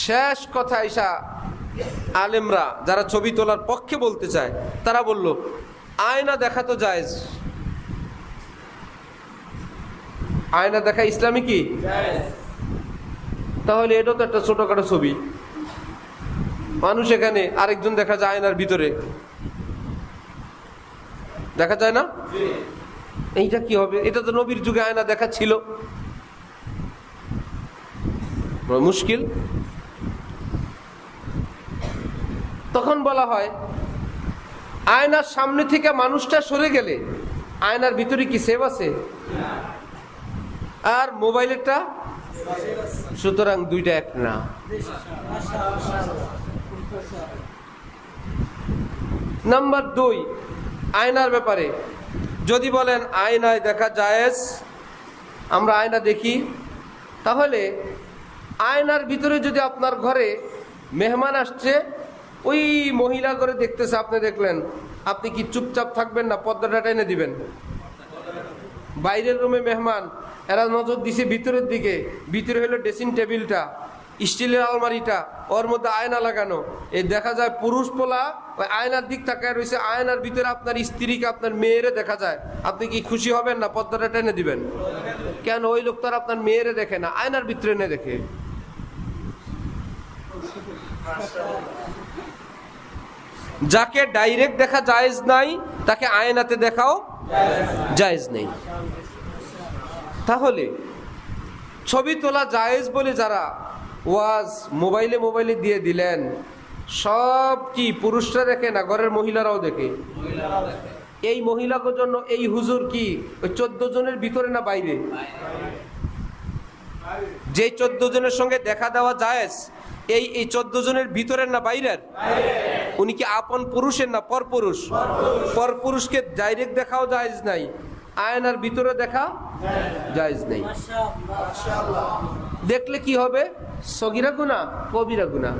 শেষ কথা আইসা আলেমরা যারা ছবি তোলার পক্ষে বলতে চায়, তারা বলল আয়না দেখা তো জায়েজ। আয়না দেখা ইসলামে কি? তাহলে এটা তো একটা ছোটখাটো ছবি, মানুষ এখানে আরেকজন দেখা যায় আয়নার ভিতরে, দেখা যায় না? এইটা কি হবে? এটা তো নবীর যুগে আয়না দেখা ছিল, মুশকিল। তখন বলা হয় আয়নার সামনে থেকে মানুষটা সরে গেলে আয়নার ভিতরে কি সেভ আছে? আর মোবাইলেরটা, সুতরাং দুইটা এক না। নাম্বার 2, আয়নার ব্যাপারে যদি বলেন আয়নায় দেখা জায়েজ, আমরা আয়না দেখি, তাহলে আয়নার ভিতরে যদি আপনার ঘরে মেহমান আসছে, ওই মহিলা করে দেখতেছে, আপনি দেখলেন, আপনি কি চুপচাপ থাকবেন না পর্দাটা টেনে দিবেন? বাইরের রুমে মেহমান, এরা নজর দিছে ভিতরের দিকে, ভিতরে হলো ড্রেসিং টেবিলটা, স্টিলের আলমারিটা, ওর মধ্যে আয়না লাগানো, এই দেখা যায় পুরুষ পোলা ওই আয়নার দিক তাকায় রয়েছে, আয়নার ভিতরে আপনার স্ত্রীকে আপনার মেয়েরে দেখা যায়, আপনি কি খুশি হবেন না পর্দাটা টেনে দিবেন? কেন? ওই লোক তো আর আপনার মেয়েরে দেখে না, আয়নার ভিতরে এনে দেখে। যাকে ডাইরেক্ট দেখা জায়েজ নাই, তাকে আয়নাতে দেখাও জায়েজ নেই। তাহলে ছবি তোলা জায়েজ বলে যারা ওয়াজ মোবাইলে দিয়ে দিলেন, সব কি পুরুষরা দেখে না, ঘরের মহিলারাও দেখে? এই মহিলাদের জন্য এই হুজুর কি ওই 14 জনের ভিতরে না বাইরে? যে 14 জনের সঙ্গে দেখা দেওয়া জায়েজ, এই 14 জনের ভিতরের না বাইরের? উনি কি আপন পুরুষের না পর পুরুষ? পর পুরুষকে ডাইরেক্ট দেখাও জায়েজ নাই, আয়নার ভিতরে দেখা জায়েজ নাই। দেখলে কি হবে? সগীরা গুনাহ, কবিরা গুনাহ।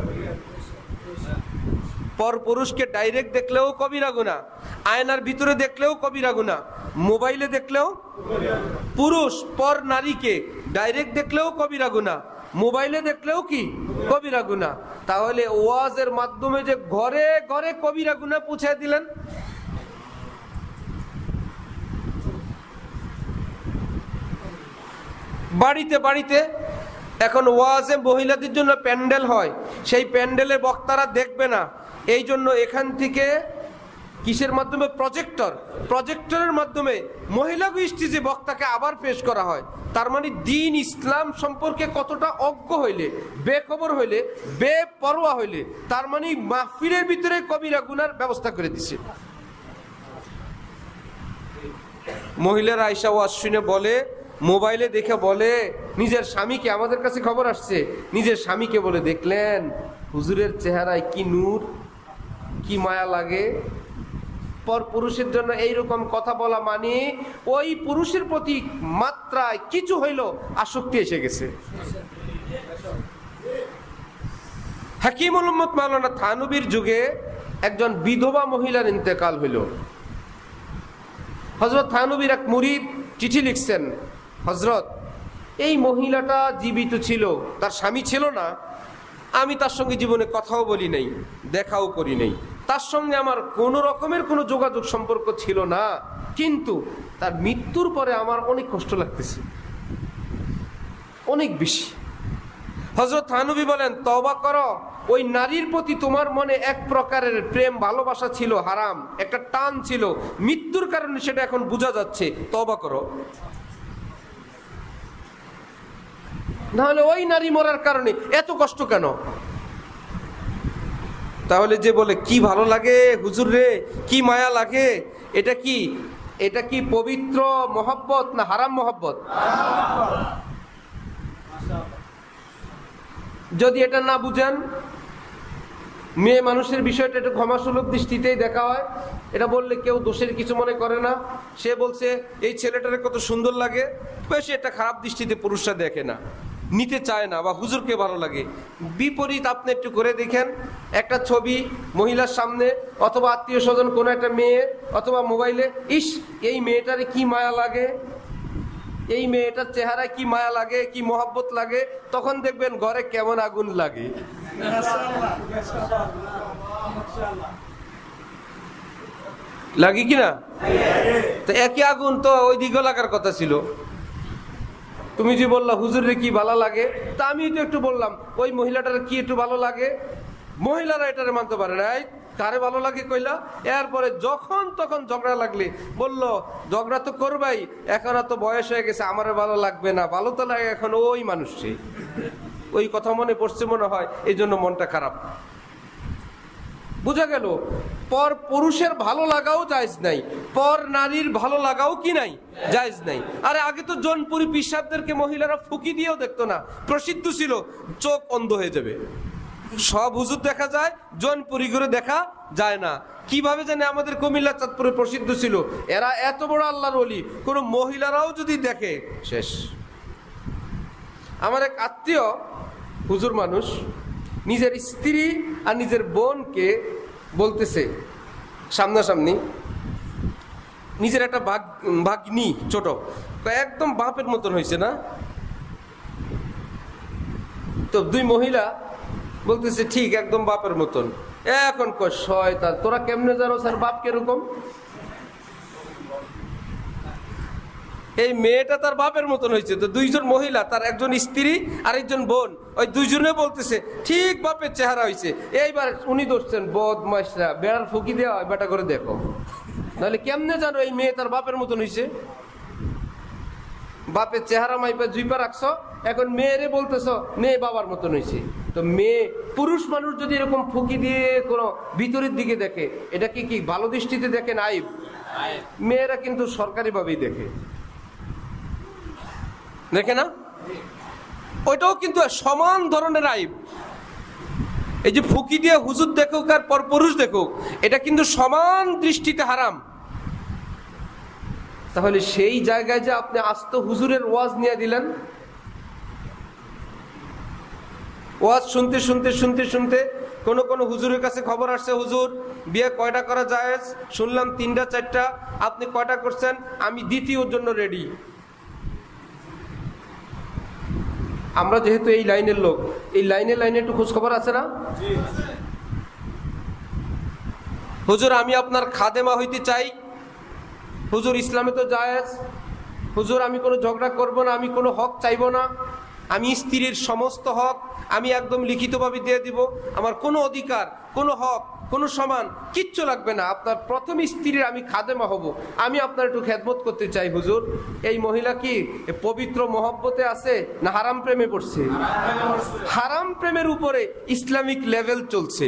পর পুরুষকে ডাইরেক্ট দেখলেও কবিরা গুনাহ, আয়নার ভিতরে দেখলেও কবিরা গুনাহ, মোবাইলে দেখলেও, পুরুষ পর নারীকে ডাইরেক্ট দেখলেও কবিরা গুনাহ, মোবাইলে দেখলেও কি কবিরা গুনাহ। তাহলে ওয়াজের মাধ্যমে যে ঘরে ঘরে কবিরা গুনাহ পৌঁছে দিলেন। বাড়িতে বাড়িতে এখন ওয়াজে মহিলাদের জন্য প্যান্ডেল হয়, সেই প্যান্ডেলে বক্তারা দেখবে না, এই জন্য এখান থেকে কিসের মাধ্যমে? প্রজেক্টরের মাধ্যমে মহিলা গোষ্ঠী যে বক্তাকে আবার পেশ করা হয়। তার মানে দ্বীন ইসলাম সম্পর্কে কতটা অজ্ঞ হইলে, বেখবর হইলে, বেপরোয়া হইলে, তার মানে মাহফিলের ভিতরে কবিরা গুনার ব্যবস্থা করে দিচ্ছে। মহিলারা আয়েশা ওয়াজ শুনে বলে, মোবাইলে দেখে বলে নিজের স্বামীকে, আমাদের কাছে খবর আসছে, নিজের স্বামীকে বলে, দেখলেন হুজুরের চেহারায় কি নূর, কি মায়া লাগে। পর পুরুষের জন্য এইরকম কথা বলা মানে ওই পুরুষের প্রতি মাত্রায় কিছু হইল আসক্তি এসে গেছে। হাকিমুল উম্মত মাওলানা থানবীর যুগে একজন বিধবা মহিলার ইন্তেকাল হইল। হযরত থানবীর এক মুরিদ চিঠি লিখছেন, হযরত এই মহিলাটা জীবিত ছিল, তার স্বামী ছিল না, আমি তার সঙ্গে জীবনে কথাও বলি নাই, দেখাও করি নাই, তার সঙ্গে আমার কোনো রকমের কোনো যোগাযোগ সম্পর্ক ছিল না, কিন্তু তার মৃত্যুর পরে আমার অনেক কষ্ট লাগতেছে, অনেক বেশি। হযরত থানবী বলেন, তওবা করো, ওই নারীর প্রতি তোমার মনে এক প্রকারের প্রেম ভালোবাসা ছিল হারাম, একটা টান ছিল, মৃত্যুর কারণে সেটা এখন বোঝা যাচ্ছে, তওবা করো। নাহলে ওই নারী মরার কারণে এত কষ্ট কেন? তাহলে যে বলে কি ভালো লাগে হুজুর রে, কি মায়া লাগে, এটা কি পবিত্র মহব্বত না হারাম মহব্বত? যদি এটা না বুঝেন, মেয়ে মানুষের বিষয়টা একটু ক্ষমাসুলভ দৃষ্টিতেই দেখা হয়, এটা বললে কেউ দোষের কিছু মনে করে না। সে বলছে এই ছেলেটারে কত সুন্দর লাগে, বেশি এটা খারাপ দৃষ্টিতে পুরুষরা দেখে না, নিতে চায় না, বা হুজুরকে ভালো লাগে। বিপরীত আপনি একটু করে দেখেন, একটা ছবি মহিলার সামনে অথবা আত্মীয় স্বজন কোনো একটা মেয়ে অথবা মোবাইলে, ইস এই মেয়েটারে কি মায়া লাগে, এই মেয়েটার চেহারায় কি মায়া লাগে, কি মহব্বত লাগে, তখন দেখবেন ঘরে কেমন আগুন লাগে। লাগে কিনা? তো একই আগুন তো ওই দিকে লাগার কথা ছিল। তুমি যে বললা হুজুরের কি ভালো লাগে, তা আমি তো একটু বললাম ওই মহিলাটার কি একটু ভালো লাগে, মহিলারা এটারে মানতে পারে না, কারে ভালো লাগে কইলা। এরপরে যখন তখন ঝগড়া লাগলে বললো ঝগড়া তো করবাই, এখন তো বয়স হয়ে গেছে, আমারে ভালো লাগবে না, ভালো তো লাগে এখন ওই মানুষে, ওই কথা মনে পড়ছে মনে হয়, এই জন্য মনটা খারাপ। বুঝা গেল, পর পুরুষের ভালো লাগাও জায়েজ নাই, পর নারীর ভালো লাগাও কি নাই, জায়েজ নাই। আরে আগে তো জনপুরি পিসাবদেরকে মহিলারা ফুকি দিয়েও দেখতো না, প্রসিদ্ধ ছিল, চোখ অন্ধ হয়ে যাবে। সব হুজুর দেখা যায়, জনপুরি করে দেখা যায় না। কিভাবে জানে আমাদের কুমিল্লা চাঁদপুরে প্রসিদ্ধ ছিল, এরা এত বড় আল্লাহর ওলি, কোন মহিলারাও যদি দেখে শেষ। আমার এক আত্মীয় হুজুর মানুষ নিজের স্ত্রী আর নিজের বোনকে বলতেছে সামনাসামনি, নিজের একটা ভাগ্নি ছোট, একদম বাপের মতন হয়েছে না, তো দুই মহিলা বলতেছে ঠিক একদম বাপের মতন। এখন শয়তান, তোরা কেমনে জানো স্যার বাপ কিরকম? এই মেয়েটা তার বাপের মতন হয়েছে, তো দুইজন মহিলা, তার একজন স্ত্রী আর একজন বোন, ওই দুইজনে বলতেছে ঠিক বাপের চেহারা হয়েছে। এইবার উনি ধরছেন বদমাইশরা, বেড়ার ফুকি দেওয়া হয়, বেটা করে দেখো, নাহলে কেমনে জানো এই মেয়ে তার বাপের মতন হয়েছে? বাপের চেহারা মাইপা জুইপা রাখছো, এখন মেয়েরে বলতেছ মেয়ে বাবার মতন হয়েছে, তো মেয়ে পুরুষ মানুষ যদি এরকম ফুঁকি দিয়ে কোনো ভিতরের দিকে দেখে, এটা কি ভালো দৃষ্টিতে দেখেন? আইব। মেয়েরা কিন্তু সরকারিভাবেই দেখে না, ওইটাও কিন্তু সমান ধরনের আইব। এই যে ফুঁকি দিয়ে হুজুর দেখুক আর পর পুরুষ দেখুক, এটা কিন্তু সমান দৃষ্টিতে হারাম। তাহলে সেই জায়গায় যে আপনি আস্ত হুজুরের ওয়াজ নিয়ে দিলেন, ওয়াজ শুনতে শুনতে শুনতে শুনতে কোন হুজুরের কাছে খবর আসছে, হুজুর বিয়ে কয়টা করা জায়েজ? শুনলাম 3টা 4টা, আপনি কয়টা করছেন? আমি দ্বিতীয়র জন্য রেডি। আমরা যেহেতু এই লাইনের লোক, এই লাইনে একটু খোঁজ খবর আছে না? হুজুর আমি আপনার খাদেমা হইতে চাই, হুজুর ইসলামে তো জায়েজ, হুজুর আমি কোনো ঝগড়া করব না, আমি কোনো হক চাইব না, আমি স্ত্রীর সমস্ত হক আমি একদম লিখিতভাবে দিয়ে দিব, আমার কোনো অধিকার, কোনো হক, কোনো সমান কিচ্ছু লাগবে না, আপনার প্রথম স্ত্রীর আমি খাদেমা হব, আমি আপনার একটু খেদমত করতে চাই। হুজুর এই মহিলা কি পবিত্র মহব্বতে আছে না হারাম প্রেমে পড়ছে? হারাম প্রেমের উপরে ইসলামিক লেভেল চলছে,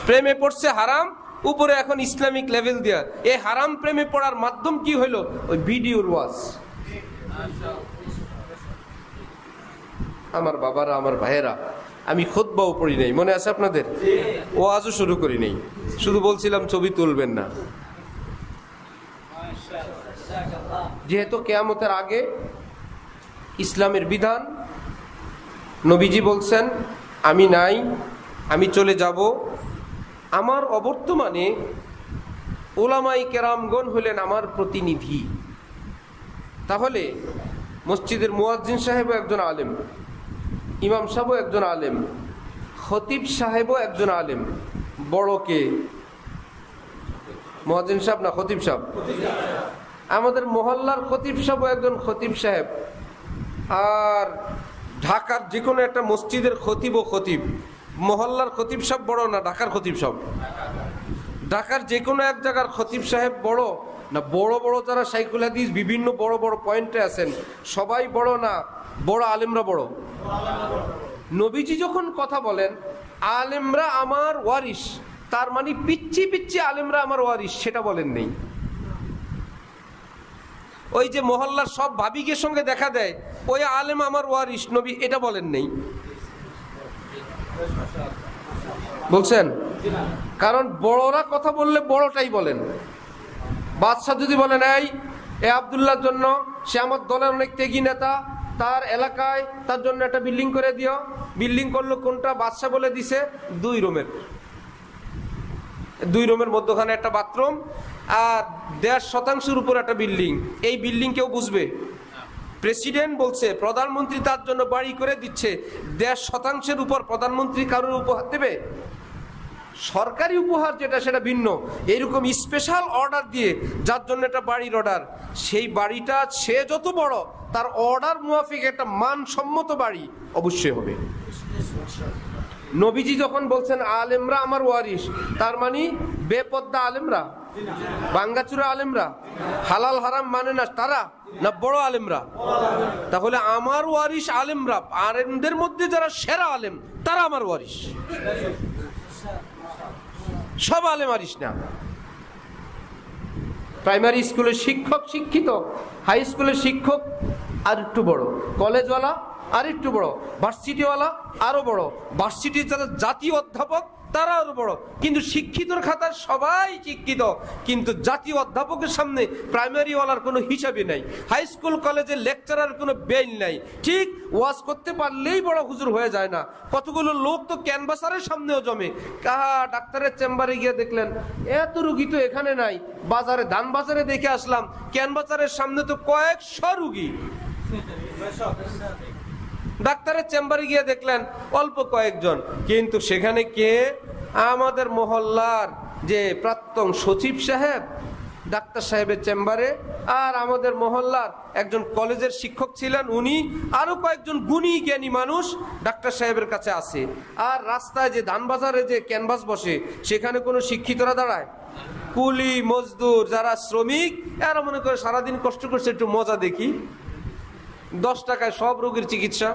প্রেমে পড়ছে হারাম, উপরে এখন ইসলামিক লেভেল দেয়া। এই হারাম প্রেমে পড়ার মাধ্যম কি হইলো? ওই ভিডিওর ওয়াজ। আমার বাবারা, আমার ভাইয়েরা, আমি খুতবাও পড়ি নাই, মনে আছে আপনাদের? ওয়াজও শুরু করি নাই, শুধু বলছিলাম ছবি তুলবেন না। যেহেতু কিয়ামতের আগে ইসলামের বিধান, নবীজি বলছেন আমি নাই, আমি চলে যাব, আমার অবর্তমানে ওলামাই কেরামগণ হলেন আমার প্রতিনিধি। তাহলে মসজিদের মুয়াজ্জিন সাহেবও একজন আলেম, ইমাম সাহেবও একজন আলেম, খতিব সাহেবও একজন আলেম। বড় কে? মুয়াজ্জিন সাহেব না খতিব সাহেব? আমাদের মহল্লার খতিব সাহেবও একজন খতিব সাহেব। আর ঢাকার যে কোনো একটা মসজিদের খতিব ও খতিব। মহল্লার খতিব সাহেব বড় না ঢাকার খতিব সাহেব? ঢাকার যে কোনো এক জায়গার খতিব সাহেব বড় না বড় বড় যারা শাইখুল হাদিস বিভিন্ন বড় বড় পয়েন্টে আছেন সবাই বড় না বড় আলেমরা বড়? নবীজি যখন কথা বলেন আলেমরা আমার ওয়ারিস, তার মানে পিচ্ছি পিচ্ছি আলেমরা আমার ওয়ারিস, সেটা বলেন নেই। ওই যে মহল্লার সব ভাবিকের সঙ্গে দেখা দেয় ওই আলেম আমার ওয়ারিস, নবী এটা বলেন নেই। বলছেন? কারণ বড়রা কথা বললে বড়টাই বলেন। বাদশাহ যদি বলেন এই আব্দুল্লাহর জন্য, সে আমার দলের অনেক ত্যাগী নেতা, তার এলাকায় তার জন্য একটা বিল্ডিং করে দিও। বিল্ডিং করলো কোনটা? বাদশাহ বলে দিছে 2 রুমের মধ্যখানে একটা বাথরুম আর 1.5% উপর একটা বিল্ডিং। এই বিল্ডিং কেউ বুঝবে? প্রেসিডেন্ট বলছে প্রধানমন্ত্রী তার জন্য বাড়ি করে দিচ্ছে, 1.5% উপর প্রধানমন্ত্রী কারোর উপহার দেবে? সরকারি উপহার যেটা সেটা ভিন্ন, এইরকম স্পেশাল অর্ডার দিয়ে যার জন্য একটা বাড়ির অর্ডার, সেই বাড়িটা সে যত বড় তার অর্ডার মুয়াফিক একটা মানসম্মত বাড়ি অবশ্যই হবে। নবীজি যখন বলছেন আলেমরা আমার ওয়ারিস, তার মানে বেপর্দা আলেমরা, বাঙ্গাচুরা আলেমরা, হালাল হারাম মানে না তারা, না বড় আলেমরা? তাহলে আমার ওয়ারিস আলেমরা, আলেমদের মধ্যে যারা সেরা আলেম তারা আমার ওয়ারিস, সব আলেম আরিস না। প্রাইমারি স্কুলের শিক্ষক শিক্ষিত, হাই স্কুলের শিক্ষক আর একটু বড়, কলেজওয়ালা আর একটু বড়, ভার্সিটিওয়ালা আরো বড়, ভার্সিটির যারা জাতীয় অধ্যাপক তারা আরো বড়। কিন্তু শিক্ষিতর খাতার সবাই শিক্ষিত, কিন্তু জাতীয় অধ্যাপকের সামনে প্রাইমারিওয়ালার কোনো হিসাবই নাই, হাই স্কুল কলেজের লেকচারার কোনো বেল নাই। ঠিক ওয়াজ করতে পারলেই বড় হুজুর হয়ে যায় না। কতগুলো লোক তো ক্যানভাসারের সামনেও জমে। কাহা ডাক্তারের চেম্বারে গিয়ে দেখলেন এত রুগী তো এখানে নাই, বাজারে ধান বাজারে দেখে আসলাম ক্যানভাসারের সামনে তো কয়েকশো রুগী। ডাক্তারের চেম্বারে গিয়ে দেখলেন অল্প কয়েকজন, কিন্তু সেখানে কে? আমাদের মহল্লার যে প্রাক্তন সচিব সাহেব ডাক্তার সাহেবের চেম্বারে, আর আমাদের মহল্লার একজন কলেজের শিক্ষক ছিলেন উনি, আরো কয়েকজন গুণী জ্ঞানী মানুষ ডাক্তার সাহেবের কাছে আসে। আর রাস্তায় যে ধান বাজারে যে ক্যানভাস বসে সেখানে কোনো শিক্ষিতরা দাঁড়ায়? কুলি মজদুর যারা শ্রমিক, এরা মনে করে সারাদিন কষ্ট করছে, একটু মজা দেখি। 10 টাকায় সব রোগের চিকিৎসা,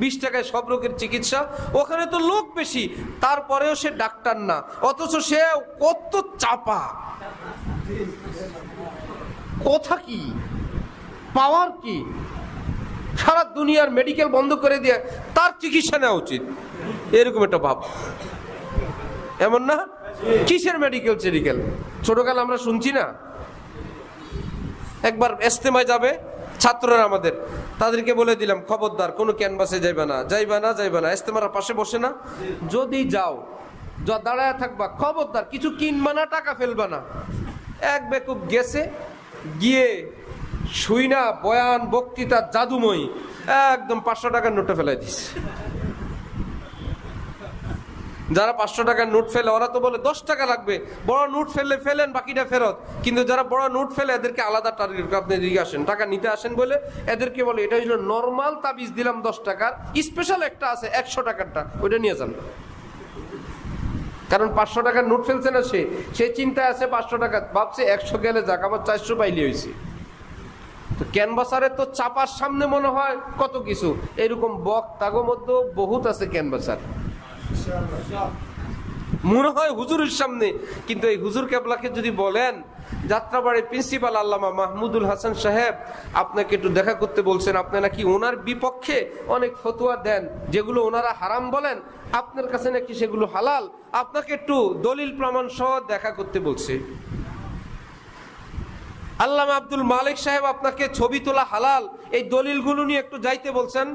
20 টাকায় সব রোগের চিকিৎসা। ওখানে তো লোক বেশি, তারপরেও সে ডাক্তার না, অথচ সে কত চাপা। কথা কি, পাওয়ার কি, সারা দুনিয়ার মেডিকেল বন্ধ করে দিয়ে তার চিকিৎসা নেওয়া উচিত, এরকম একটা ভাব। এমন না? কিসের মেডিকেল চেডিকেল? ছোটকাল আমরা শুনছি না, একবার ইস্তেমায় যাবে ছাত্ররা আমাদের, তাদেরকে বলে দিলাম খবরদার কোনো ক্যানভাসে যাইবা না, যাইবা না, যাইবা না। ইস্তেমার পাশে বসে না, যদি যাও দাঁড়ায় থাকবা, খবরদার কিছু কিনবা না, টাকা ফেলবা না। এক বেকুব গেছে, গিয়ে শুই না বয়ান বক্তৃতা জাদুময়ী, একদম 500 টাকার নোটটা ফেলাই দিচ্ছে। যারা 500 টাকার নোট ফেলে ওরা তো বলে 10 টাকা লাগবে, বড় নোট ফেললে ফেলেন, বাকিটা ফেরত। কিন্তু যারা বড় নোট ফেলে এদেরকে আলাদা টার্গেট, আপনি এদিকে আসেন, টাকা নিতে আসেন বলে এদেরকে বলে এটা হলো নর্মাল তাবিজ দিলাম 10 টাকার, স্পেশাল একটা আছে 100 টাকারটা, ওইটা নিয়ে যান। কারণ 500 টাকার নোট ফেলছে না, সে চিন্তায় আছে 500 টাকা, ভাবছে 100 গেলে যাক, আবার 400 পাইলে হয়েছে। তো ক্যানভাসারের তো চাপার সামনে মনে হয় কত কিছু, এরকম বক্তাগো মধ্যে বহুত আছে ক্যানভাসার, মনে হয় হুজুরের সামনে। কিন্তু এই হুজুর কেবলাকে যদি বলেন, যাত্রাবাড়ির প্রিন্সিপাল আল্লামা মাহমুদুল হাসান সাহেব আপনাকে একটু দেখা করতে বলছেন, আপনি নাকি ওনার বিপক্ষে অনেক ফতোয়া দেন, যেগুলো ওনারা হারাম বলেন, আপনার কাছে নাকি সেগুলো হালাল, আপনাকে একটু দলিল প্রমাণ সহ দেখা করতে বলছে। আল্লামা আব্দুল মালিক সাহেব আপনাকে ছবি তোলা হালাল, এই দলিলগুলো নিয়ে একটু যাইতে বলছেন।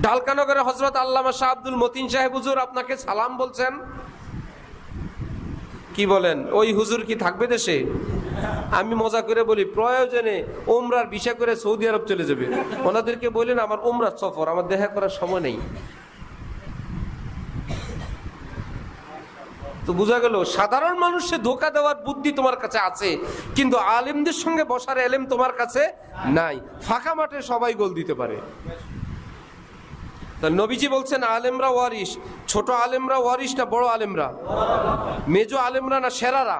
ঢালকানগরের হযরত আল্লামা শাহ আব্দুল মতিন সাহেব হুজুর আপনাকে সালাম বলছেন। কি বলেন, ওই হুজুর কি থাকবে দেশে? আমি মজা করে বলি, প্রয়োজনে উমরার ভিসা করে সৌদি আরব চলে যাবে। ওনাদেরকে বললেন আমার উমরার সফর, আমার দেখা করার সময় নেই। তো বোঝা গেল সাধারণ মানুষকে ধোঁকা দেওয়ার বুদ্ধি তোমার কাছে আছে, কিন্তু আলেমদের সঙ্গে বসার এলেম তোমার কাছে নাই। ফাঁকা মাঠে সবাই গোল দিতে পারে। তা নবীজি বলছেন আলেমরা ওয়ারিস, ছোট আলেমরা ওয়ারিস না বড় আলেমরা? মেজো আলেমরা না সেরারা?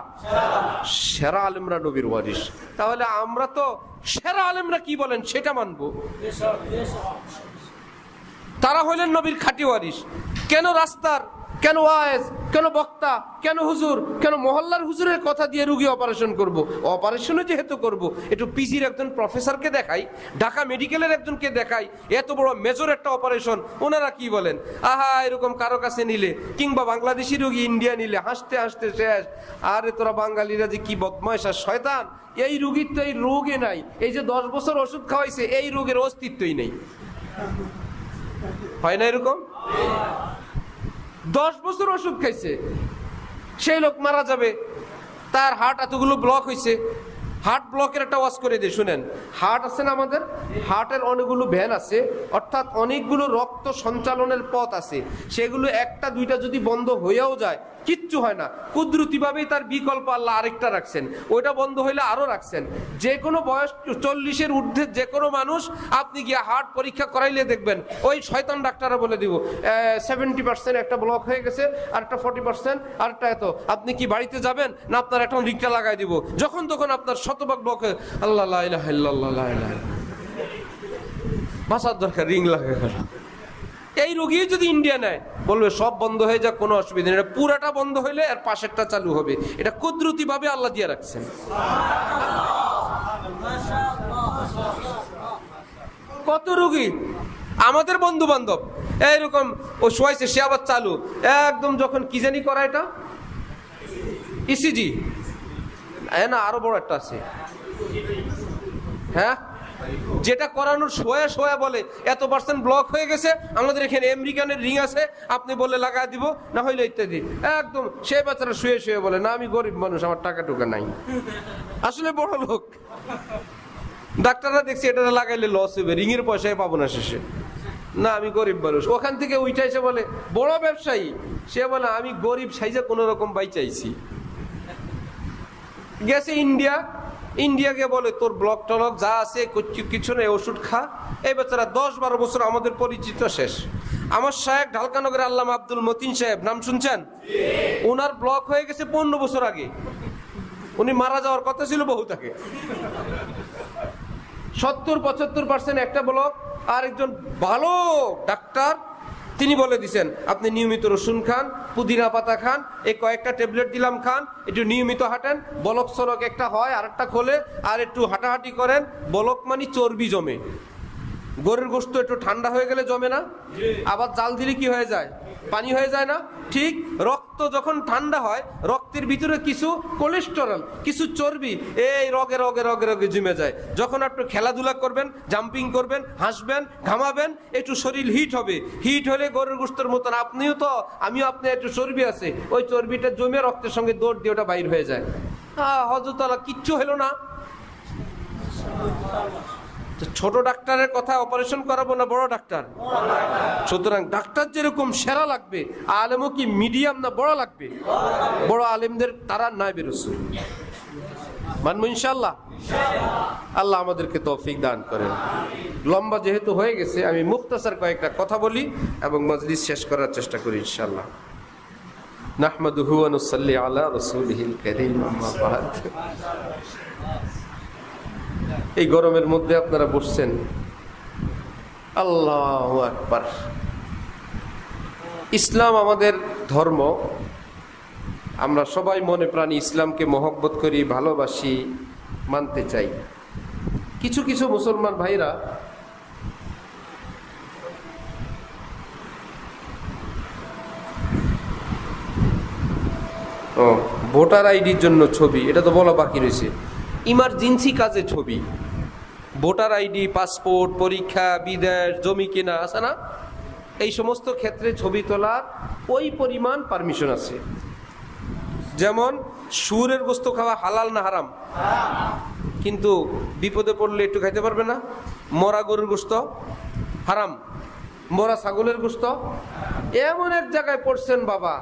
সেরা আলেমরা নবীর ওয়ারিস। তাহলে আমরা তো সেরা আলেমরা কি বলেন সেটা মানবো। তারা হইলেন নবীর খাঁটি ওয়ারিস। কেন রাস্তার, কেন ওয়াইজ, কেন বক্তা, কেন হুজুর, কেন মহল্লার হুজুরের কথা দিয়ে রুগী অপারেশন করব? অপারেশনও যেহেতু করব, একটু পিজির একজন প্রফেসরকে দেখাই, ঢাকা মেডিকেলের একজনকে দেখাই, এত বড় মেজর একটা অপারেশন, ওনারা কি বলেন? আহা, এরকম কারো কাছে নিলে, কিংবা বাংলাদেশি রুগী ইন্ডিয়া নিলে হাসতে হাসতে শেষ। আরে তোরা বাঙালিরা যে কি বদমাইশ আর শয়তান, এই রুগীর তো এই রোগে নাই, এই যে 10 বছর ওষুধ খাওয়াইছে এই রোগের অস্তিত্বই নেই। হয় না এরকম? 10 বছর ওষুধ খাইছে, সেই লোক মারা যাবে, তার হার্ট এতগুলো ব্লক হয়েছে। হার্ট ব্লকের একটা ওয়াজ করে দিয়ে শুনেন। হার্ট আছে না আমাদের, হার্টের অনেকগুলো ভ্যান আছে, অর্থাৎ অনেকগুলো রক্ত সঞ্চালনের পথ আছে, সেগুলো একটা দুইটা যদি বন্ধ হয়েও যায় কিচ্ছু হয় না, কুদরতিভাবেই তার বিকল্প আল্লাহ আরেকটা রাখছেন, ওইটা বন্ধ হইলে আরো রাখছেন। যে কোনো বয়স 40-এর ঊর্ধ্বে যে কোনো মানুষ আপনি গিয়ে হার্ট পরীক্ষা করাইলে দেখবেন ওই শয়তান ডাক্তাররা বলে দিব 70% একটা ব্লক হয়ে গেছে, আর একটা 40%, আর একটা এত, আপনি কি বাড়িতে যাবেন না আপনার এখন রিক্সা লাগাই দিব, যখন তখন আপনার শতভাগ ব্লক হয়ে আল্লাহ লা ইলাহা ইল্লাল্লাহ লা ইলাহা বাঁচার দরকার, রিং লাগে। এই রোগী যদি ইন্ডিয়া নেয় বলবে সব বন্ধ হয়ে যাক, কোনো অসুবিধা নেই, পুরাটা বন্ধ হইলে আর পাশেরটা চালু হবে। এটা কুদরতি ভাবে আল্লাহ দিয়ে রাখছেন। কত রোগী আমাদের বন্ধু বান্ধব এইরকম ও শোয়াইছে, সে আবার চালু, একদম যখন কি জানি করা, এটা ইসিজি না আরো বড় একটা আছে, হ্যাঁ, যেটা করানোর শোয়া শোয়া বলে এত % ব্লক হয়ে গেছে, আমাদের এখানে আমেরিকানের রিং আছে, আপনি বলে লাগা দিব, না হইলে ইত্যাদি। একদম সে বাচ্চারা শুয়ে শুয়ে বলে না আমি গরিব মানুষ, আমার টাকা টুকা নাই, আসলে বড় লোক। ডাক্তাররা দেখছি এটা লাগাইলে লস হবে, রিং এর পয়সায় পাবো না শেষে, না আমি গরিব মানুষ। ওখান থেকে উইটা এসে বলে বড় ব্যবসায়ী, সে বলে আমি গরিব সাইজে কোন রকম বাই চাইছি, গেছে ইন্ডিয়া, ইন্ডিয়া গিয়ে বলে তোর ব্লক টলক যা আছে কিছু নেই, ওষুধ খা। এই বেচারা 10-12 বছর আমাদের পরিচিত শেষ। আমার সাহেব ঢালকানগরে আল্লামা আব্দুল মতিন সাহেব, নাম শুনছেন? ওনার ব্লক হয়ে গেছে 15 বছর আগে। উনি মারা যাওয়ার কথা ছিল বহুত আগে। 70-75% একটা ব্লক। আর একজন ভালো ডাক্তার তিনি বলে দিছেন আপনি নিয়মিত রসুন খান, পুদিনা পাতা খান, এই কয়েকটা ট্যাবলেট দিলাম খান, একটু নিয়মিত হাঁটেন, বলক সলক একটা হয় আর একটা খোলে, আর একটু হাঁটাহাঁটি করেন। বলক মানে চর্বি জমে, গরুর গোশত একটু ঠান্ডা হয়ে গেলে জমে না, আবার জাল দিলে কি হয়ে যায়? পানি হয়ে যায় না? ঠিক রক্ত যখন ঠান্ডা হয়, রক্তের ভিতরে কিছু কোলেস্টেরল, কিছু চর্বি এই রগে রগে রগে রগে জমে যায়। যখন আপনি খেলাধুলা করবেন, জাম্পিং করবেন, হাসবেন, ঘামাবেন, একটু শরীর হিট হবে। হিট হলে গরুর গোশতের মতন আপনিও তো আমিও, আপনি একটু চর্বি আছে, ওই চর্বিটা জমে রক্তের সঙ্গে দৌড় দিয়ে ওটা বাইর হয়ে যায়। হযরত আল্লাহ কিচ্ছু হলো না। ছোট ডাক্তারের কথা অপারেশন করাবো না বড় ডাক্তার? সুতরাং ডাক্তার যেরকম সেরা লাগবে, আলেমও কি মিডিয়াম না বড় লাগবে? বড় আলেমদের তারা নায়েবে রাসূল মানবো ইনশাআল্লাহ। আল্লাহ আমাদেরকে তৌফিক দান করেন। লম্বা যেহেতু হয়ে গেছে, আমি মুখতাসার কয়েকটা কথা বলি এবং মজলিস শেষ করার চেষ্টা করি ইনশাআল্লাহ। নাহমাদুহু ওয়া নুসাল্লি আলা রাসূলিহিল কারীম, আম্মা বা'দ। এই গরমের মধ্যে আপনারা বসছেন, আল্লাহু আকবার। ইসলাম আমাদের ধর্ম, আমরা সবাই মনে প্রাণে ইসলামকে মহব্বত করি, ভালোবাসি, মানতে চাই। কিছু কিছু মুসলমান ভাইরা ভোটার আইডির জন্য ছবি, এটা তো বলা বাকি রয়েছে, ইমার্জেন্সি কাজে ছবি, ভোটার আইডি, পাসপোর্ট, পরীক্ষা, বিদেশ, জমি কেনা আছে না, এই সমস্ত ক্ষেত্রে ছবি তোলার ওই পরিমাণ পারমিশন আছে। যেমন শুয়োরের গোশত খাওয়া হালাল না হারাম? কিন্তু বিপদে পড়লে একটু খাইতে পারবে না। মরা গরুর গোশত হারাম, মরা ছাগলের গোশত। এমন এক জায়গায় পড়ছেন বাবা,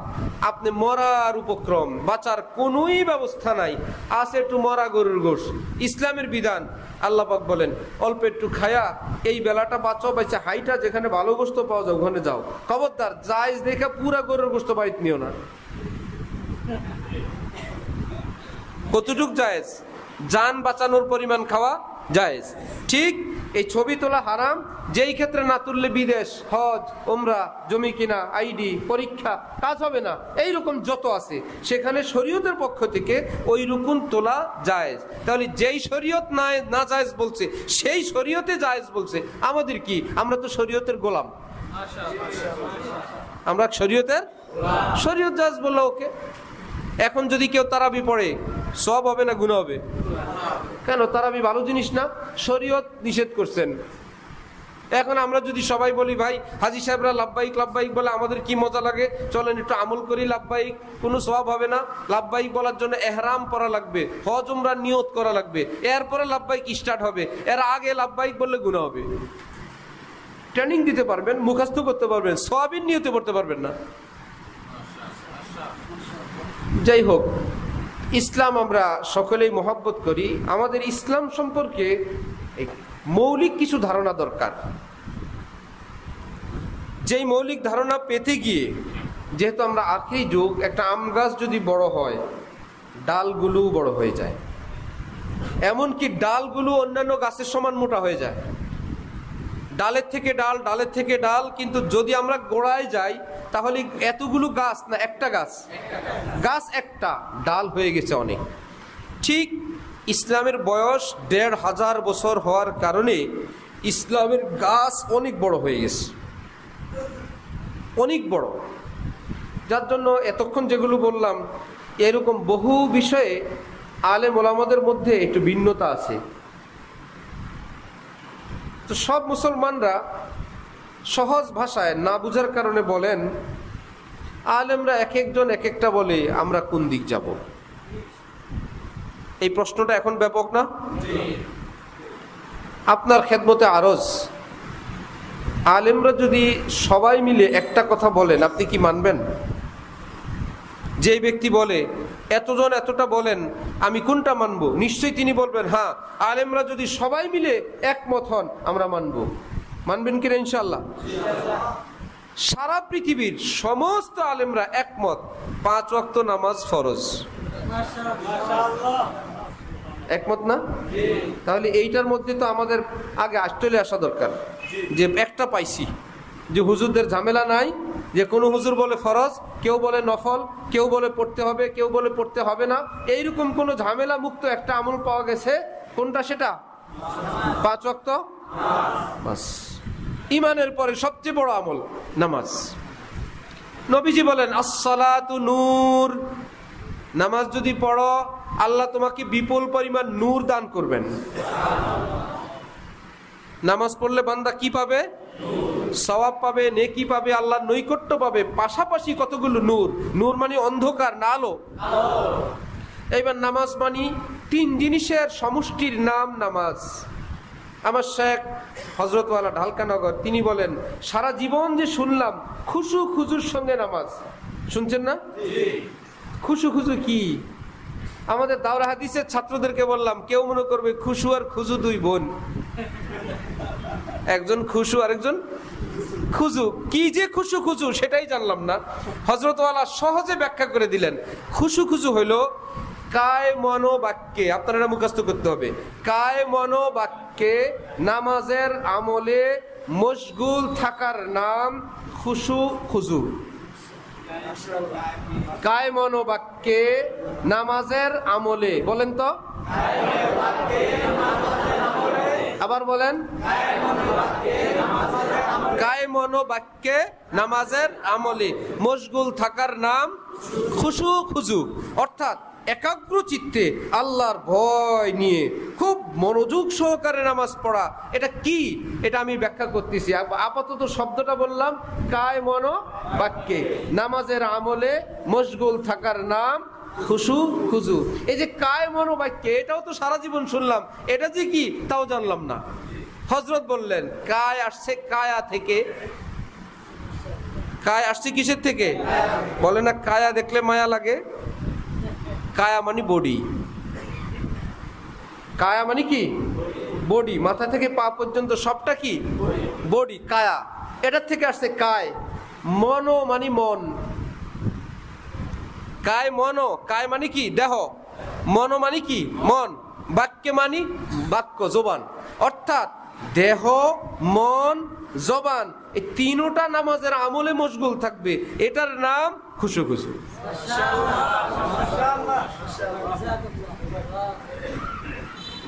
আপনি মরার উপক্রম, বাঁচার কোনোই ব্যবস্থা নাই, আছে একটু মরা গরুর গোশত। ইসলামের বিধান, আল্লাহ পাক বলেন অল্প একটু খায়া এই বেলাটা বাঁচো, বাইচা হাইটা যেখানে ভালো গোশত পাওয়া যায় ওখানে যাও। খবরদার জায়েজ দেখে পুরা গরুর গোশত বাড়িতে নিও না। কতটুক জায়েজ? জান বাঁচানোর পরিমাণ খাওয়া জায়েজ। ঠিক এই ছবি তোলা হারাম, যেই ক্ষেত্রে না তুললে বিদেশ, হজ, উমরা, জমি কিনা, আইডি, পরীক্ষা, কাজ হবে না, এইরকম যত আছে সেখানে শরীয়তের পক্ষ থেকে ওই রকম তোলা জায়েজ। তাহলে যেই শরীয়ত না জায়েজ বলছে সেই শরীয়তে জায়েজ বলছে। আমাদের কি? আমরা তো শরীয়তের গোলাম, আমরা শরীয়তের, শরীয়ত জায়েজ বললো ওকে। এখন যদি কেউ তারাবি পড়ে, সব হবে না গুনাহ হবে? কেন? তারাবি ভালো জিনিস না? শরীয়ত নিষেধ করছেন। এখন আমরা যদি সবাই বলি ভাই হাজী সাহেবরা লাব্বাইক লাব্বাইক বলে আমাদের কি মজা লাগে, চলেন একটু আমল করি লাব্বাইক, কোনো সওয়াব হবে না। লাব্বাইক বলার জন্য ইহরাম পরা লাগবে, হজ উমরা নিয়ত করা লাগবে, এরপরে লাব্বাইক স্টার্ট হবে। এর আগে লাব্বাইক বললে গুনাহ হবে। ট্রেনিং দিতে পারবেন, মুখস্থ করতে পারবেন, সওয়াবের নিয়তে পড়তে পারবেন না। যাই হোক, ইসলাম আমরা সকলেই মহব্বত করি। আমাদের ইসলাম সম্পর্কে মৌলিক কিছু ধারণা দরকার। যেই মৌলিক ধারণা পেতে গিয়ে, যেহেতু আমরা আখেরি যুগ, একটা আম গাছ যদি বড় হয় ডালগুলো বড় হয়ে যায়, এমনকি ডালগুলো অন্যান্য গাছের সমান মোটা হয়ে যায়। ডালের থেকে ডাল, ডালের থেকে ডাল, কিন্তু যদি আমরা গোড়ায় যাই তাহলে এতগুলো গাছ না, একটা গাছ, গাছ একটা, ডাল হয়ে গেছে অনেক। ঠিক ইসলামের বয়স ১৫০০ বছর হওয়ার কারণে ইসলামের গাছ অনেক বড় হয়ে গেছে, অনেক বড়। যার জন্য এতক্ষণ যেগুলো বললাম, এরকম বহু বিষয়ে আলেম ওলামাদের মধ্যে একটু ভিন্নতা আছে। তো সব মুসলমানরা সহজ ভাষায় না বুঝার কারণে বলেন, আলেমরা এক একজন এক একটা বলে, আমরা কোন দিক যাব? এই প্রশ্নটা এখন ব্যাপক না? আপনার খেদমতে আরজ, আলেমরা যদি সবাই মিলে একটা কথা বলেন, আপনি কি মানবেন? যে ব্যক্তি বলে এতজন এতটা বলেন আমি কোনটা মানব, নিশ্চয়ই তিনি বলবেন হ্যাঁ আলেমরা যদি সবাই মিলে একমত হন আমরা মানব। মানবেন কিনা ইনশাআল্লাহ? সারা পৃথিবীর সমস্ত আলেমরা একমত 5 ওয়াক্ত নামাজ ফরজ। একমত না? তাহলে এইটার মধ্যে তো আমাদের আগে চলে আসা দরকার যে একটা পাইছি যে হুজুরদের ঝামেলা নাই, যে কোনো হুজুর বলে ফরজ, কেউ বলে নফল, কেউ বলে পড়তে হবে, কেউ বলে পড়তে হবে না, এইরকম কোনো ঝামেলা মুক্ত একটা আমল পাওয়া গেছে। কোনটা সেটা? 5 ওয়াক্ত বাস। ইমানের পরে সবচেয়ে বড় আমল নামাজ। নবীজি বলেন আসসালাতু নূর, নামাজ যদি পড়ো আল্লাহ তোমাকে বিপুল পরিমাণ নূর দান করবেন। নামাজ পড়লে বান্দা কি পাবে? সওয়াব পাবে, নেকি পাবে, আল্লাহর নৈকট্য পাবে, পাশাপাশি কতগুলো নূর। নূর মানে অন্ধকার না আলো। এইবার নামাজ মানে 3 জিনিসের সমষ্টির নাম নামাজ। আমার শেখ হযরতওয়ালা ঢালকানগর তিনি বলেন সারা জীবন যে শুনলাম খুশু খুজুর সঙ্গে নামাজ। শুনছেন না? খুশু খুজু কি? আমাদের দাওরা হাদিসের ছাত্রদেরকে বললাম, কেউ মনে করবে খুশু আর খুজু 2 বোন, একজন খুশু আরেকজন খুজু। কি যে খুশু খুজু সেটাই জানলাম না। হযরতওয়ালা সহজে ব্যাখ্যা করে দিলেন, খুশু খুজু হইল কায় মনো বাক্যে, আপনারা মুখস্থ করতে হবে, কায় মনো বাক্যে নামাজের আমলে মশগুল থাকার নাম খুশু খুজু। কায় মনো বাক্যে নামাজের আমলে, বলেন তো আবার বলেন, কায় মনো বাক্যে নামাজের আমলে মশগুল থাকার নাম খুশু খুজু। অর্থাৎ একাগ্র চিত্তে আল্লাহর ভয় নিয়ে খুব মনোযোগ সহকারে নামাজ পড়া। এটা কি? এটা আমি ব্যাখ্যা করতেছি। আপাতত শব্দটা বললাম কায় মনো বাক্যে নামাজের আমলে মশগুল থাকার নাম খুশু খুজু। এই যে কায় মনো বাক্যে, এটাও তো সারা জীবন শুনলাম, এটা যে কি তাও জানলাম না। হযরত বললেন কায় আসছে কায়া থেকে। কায় আসছে কিসের থেকে? বলে না কায়া দেখলে মায়া লাগে। কায়া মানে বডি। কায়া মানে কি? বডি, মাথা থেকে পা পর্যন্ত সবটা কি বডি, কায়া। এটার থেকে আসছে কায়। মনো মানে মন। কায় মনো, কায় মানে কি দেহ, মনো মানে কি মন, বাক্যে মানে বাক্য জবান। অর্থাৎ দেহ, মন, জবান এই তিনটা নামাজের আমলে মশগুল থাকবে, এটার নাম খুশু খুশু।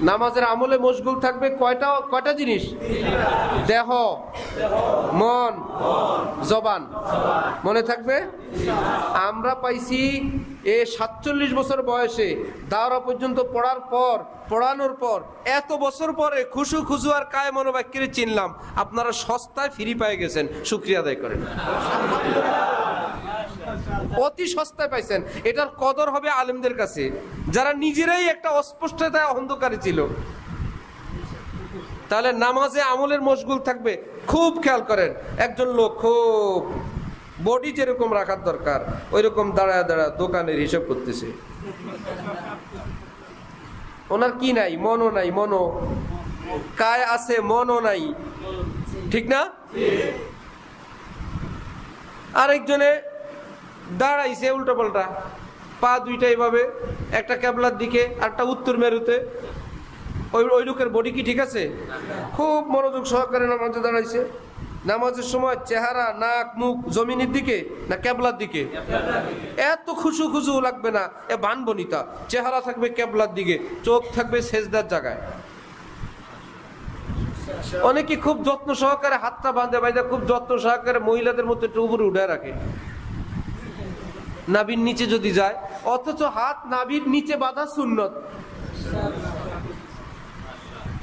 নামাজের আমলে মশগুল থাকবে কয়টা জিনিস? দেহ, মন, জবান। মনে থাকবে? আমরা পাইছি 47 বছর বয়সে দাওরা পর্যন্ত পড়ানোর পর এত বছর পরে খুশু খুজু আর কায় মনোবাক্যের চিনলাম। আপনারা সস্তায় ফ্রি পেয়ে গেছেন, শুকরিয়া আদায় করেন। অতি সস্তায় পাইছেন। এটার কদর হবে আলেমদের কাছে, যারা নিজেরাই একটা অস্পষ্টতায় অন্ধকারে ছিল। তাহলে নামাজে আমলের মশগুল থাকবে। খুব খেয়াল করেন, একজন লোক খুব বডি যেরকম রাখার দরকার ওই রকম দাঁড়ায় দাঁড়ায় দোকানের হিসাব করতেছে। ওনার কি নাই? মনও নাই। মনো কায় আছে, মনও নাই, ঠিক না? আরেকজনে দাঁড়াইছে উল্টা পাল্টা, পা দুইটা এইভাবে, একটা কেবলার দিকে একটা উত্তর মেরুতে। ওই লোকের বডি কি ঠিক আছে? খুব মনোযোগ সহকারে নামাজে দাঁড়াইছে। নামাজের সময় চেহারা, নাক, মুখ জমিনের দিকে না কেবলার দিকে? এত খুশু খুশু লাগবে না, এ বানবনিতা। চেহারা থাকবে কেবলার দিকে, চোখ থাকবে সেজদার জায়গায়। অনেকে খুব যত্ন সহকারে হাতটা বাঁধে, বাইদা খুব যত্ন সহকারে মহিলাদের মতো একটু উপরে উঠে রাখে নাভির নিচে যদি যায়, অথচ হাত নাভির নিচে বাঁধা সুন্নত।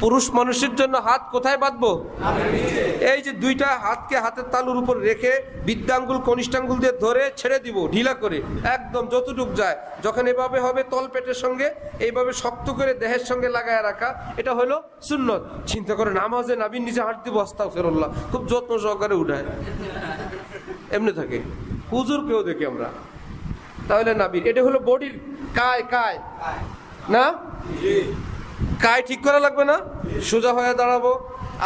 পুরুষ মানুষের জন্য হাত কোথায় বাঁধবো? এই যে দুইটা হাতকে হাতের তালুর উপর রেখে বৃদ্ধাঙ্গুল কনিষ্ঠাঙ্গুল দিয়ে ধরে ছেড়ে দিব ঢিলা করে, একদম যতটুক যায়। যখন এভাবে হবে তল পেটের সঙ্গে এইভাবে শক্ত করে দেহের সঙ্গে লাগায় রাখা, এটা হলো সুন্নত। চিন্তা করে নামাজে নাভির নিচে হাত দিব, আস্তাগফিরুল্লাহ, খুব যত্ন সহকারে উঠায়, এমনি থাকে। হুজুর কেউ দেখি আমরা তাহলে নাবির। এটা হলো বডির কায় না, কায় ঠিক করা লাগবে না? সোজা হয়ে দাঁড়াবো,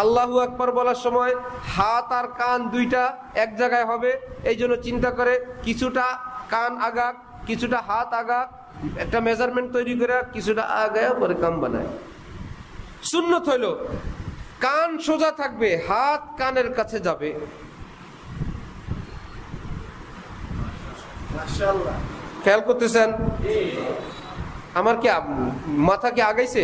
আল্লাহু আকবার বলার সময় হাত আর কান দুইটা এক জায়গায় হবে। এই জন্য চিন্তা করে কিছুটা কান আগা, কিছুটা হাত আগা, একটা মেজারমেন্ট তৈরি করে কিছুটা আগায় পরে কাম বানায়। সুন্নত হইল কান সোজা থাকবে, হাত কানের কাছে যাবে। খেয়াল করতেছেন? আমার কি মাথা কি আগাইছে?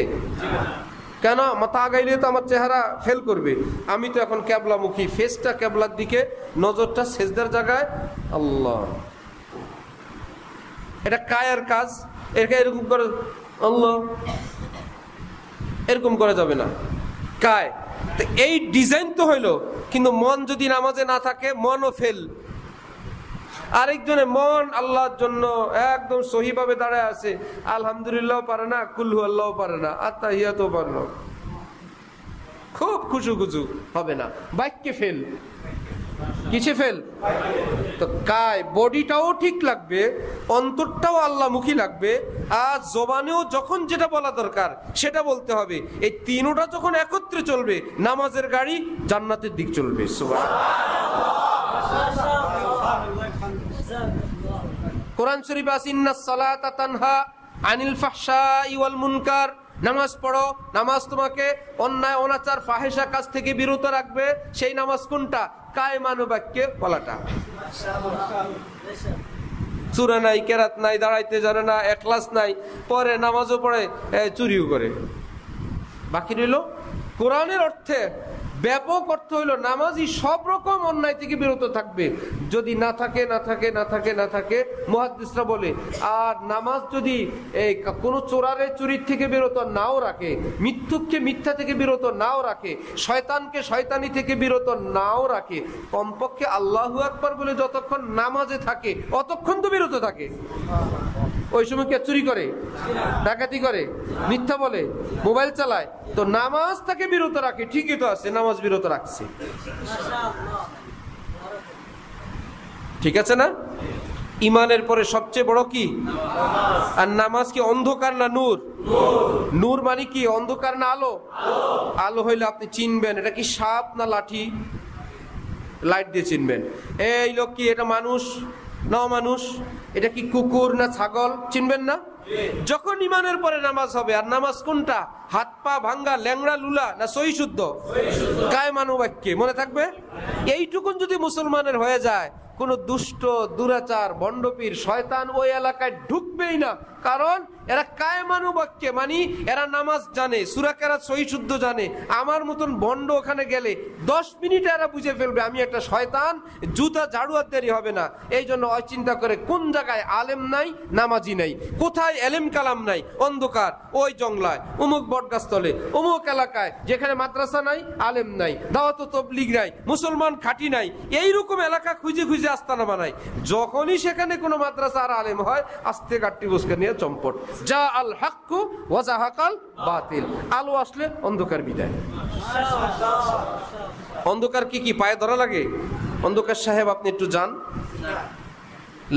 কেন মাথা আগাইলে তো আমার চেহারা ফেল করবে। আমি তো এখন ক্যাবলামুখী, ফেসটা ক্যাবলার দিকে, নজরটা সেজদার জায়গায়। আল্লাহ, এটা কায়ের কাজ। এরকম করে আল্লাহ এরকম করা যাবে না, কায়। এই ডিজাইন তো হইলো, কিন্তু মন যদি নামাজে না থাকে মনও ফেল। আরেকজনে মন আল্লাহর জন্য একদম সহিভাবে দাঁড়ায় আছে, আলহামদুলিল্লাহ পারে না, কুল্হু আল্লাহ পারে না, আত্মাহিয়াতও পারে না, খুব খুশু হবে না, বাক্যে ফেল। কিসে ফেল? তো কায় বডিটাও ঠিক লাগবে, অন্তরটাও আল্লাহমুখী লাগবে, আর জবানেও যখন যেটা বলা দরকার সেটা বলতে হবে। এই তিনটা যখন একত্রে চলবে, নামাজের গাড়ি জান্নাতের দিক চলবে। কোরআন শরীফ আছে ইন্নাস সালাতা তানহা আনিল ফাহশাই ওয়াল মুনকার। নামাজ পড়ো, নামাজ তোমাকে অন্যায় অনাচার ফাহেসা কাজ থেকে বিরত রাখবে। সেই নামাজ কোনটা? কায়মানু বাক্যে বলাটা। সূরা নাই, কেরাত নাই, দাঁড়াইতে জানে না, ইখলাস নাই, পরে নামাজও পড়ে, চুরিও করে। বাকি রইল কোরআনের অর্থে ব্যাপক অর্থ হইলো নামাজি সব রকম অন্যায় থেকে বিরত থাকবে। যদি না থাকে মুহাদ্দিসরা বলে, আর নামাজ যদি কোনো চোরারে চুরির থেকে বিরত নাও রাখে, মিথ্যুককে মিথ্যা থেকে বিরত নাও রাখে, শয়তানকে শয়তানি থেকে বিরত নাও রাখে, কমপক্ষে আল্লাহু আকবার বলে যতক্ষণ নামাজে থাকে অতক্ষণ তো বিরত থাকে। ওই সময় কে চুরি করে, ডাকাতি করে, মিথ্যা বলে, মোবাইল চালায়, তো নামাজ তাকে বিরত রাখে। ঠিকই তো আছে, নামাজ বিরত রাখছে, ঠিক আছে না? ইমানের পরে সবচেয়ে বড় কি? আর নামাজ কি অন্ধকার না নূর? নূর মানে কি? অন্ধকার না আলো? আলো হইলে আপনি চিনবেন এটা কি সাপ না লাঠি, লাইট দিয়ে চিনবেন। এই লোক কি, এটা মানুষ না মানুষ, এটা কি কুকুর না ছাগল, চিনবেন না? যখন ইমানের পরে নামাজ হবে, আর নামাজ কোনটা? হাত পা ভাঙ্গা, ল্যাংড়া লুলা না সহি শুদ্ধ? কায়মানু বাক্যে মনে থাকবে। এইটুকুন যদি মুসলমানের হয়ে যায়, কোন দুষ্ট দুরাচার ভণ্ডপীর শয়তান ওই এলাকায় ঢুকবেই না। কারণ এরা কায়মানু বাক্যে মানি, এরা নামাজ জানে, সূরা কেরাত সহি শুদ্ধ জানে। আমার মতন ভণ্ড ওখানে গেলে 10 মিনিটে এরা বুঝে ফেলবে আমি একটা শয়তান, জুতা ঝাড়ু আর দেরি হবে না। এই জন্য চিন্তা করে কোন জায়গায় আলেম নাই, নামাজি নাই, কোথায় এলেম কালাম নাই, অন্ধকার, ওই জংলায়, অমুক বটগাছতলে, অমুক এলাকায় যেখানে মাদ্রাসা নাই, আলেম নাই, দাওয়াত ও তাবলীগ নাই, মুসলমান খাঁটি নাই, এইরকম এলাকা খুঁজে খুঁজে আস্তানা বানায়। যখনই সেখানে কোনো মাদ্রাসা আর আলেম হয়, আস্তে গাট্টি বসকে নিয়ে চম্পট। যা আল হাক্কু ওয়া যাহাকাল বাতিল। আলো আসলে অন্ধকার বিদায়। অন্ধকার কি পায়ে ধরা লাগে? অন্ধকার সাহেব আপনি একটু যান,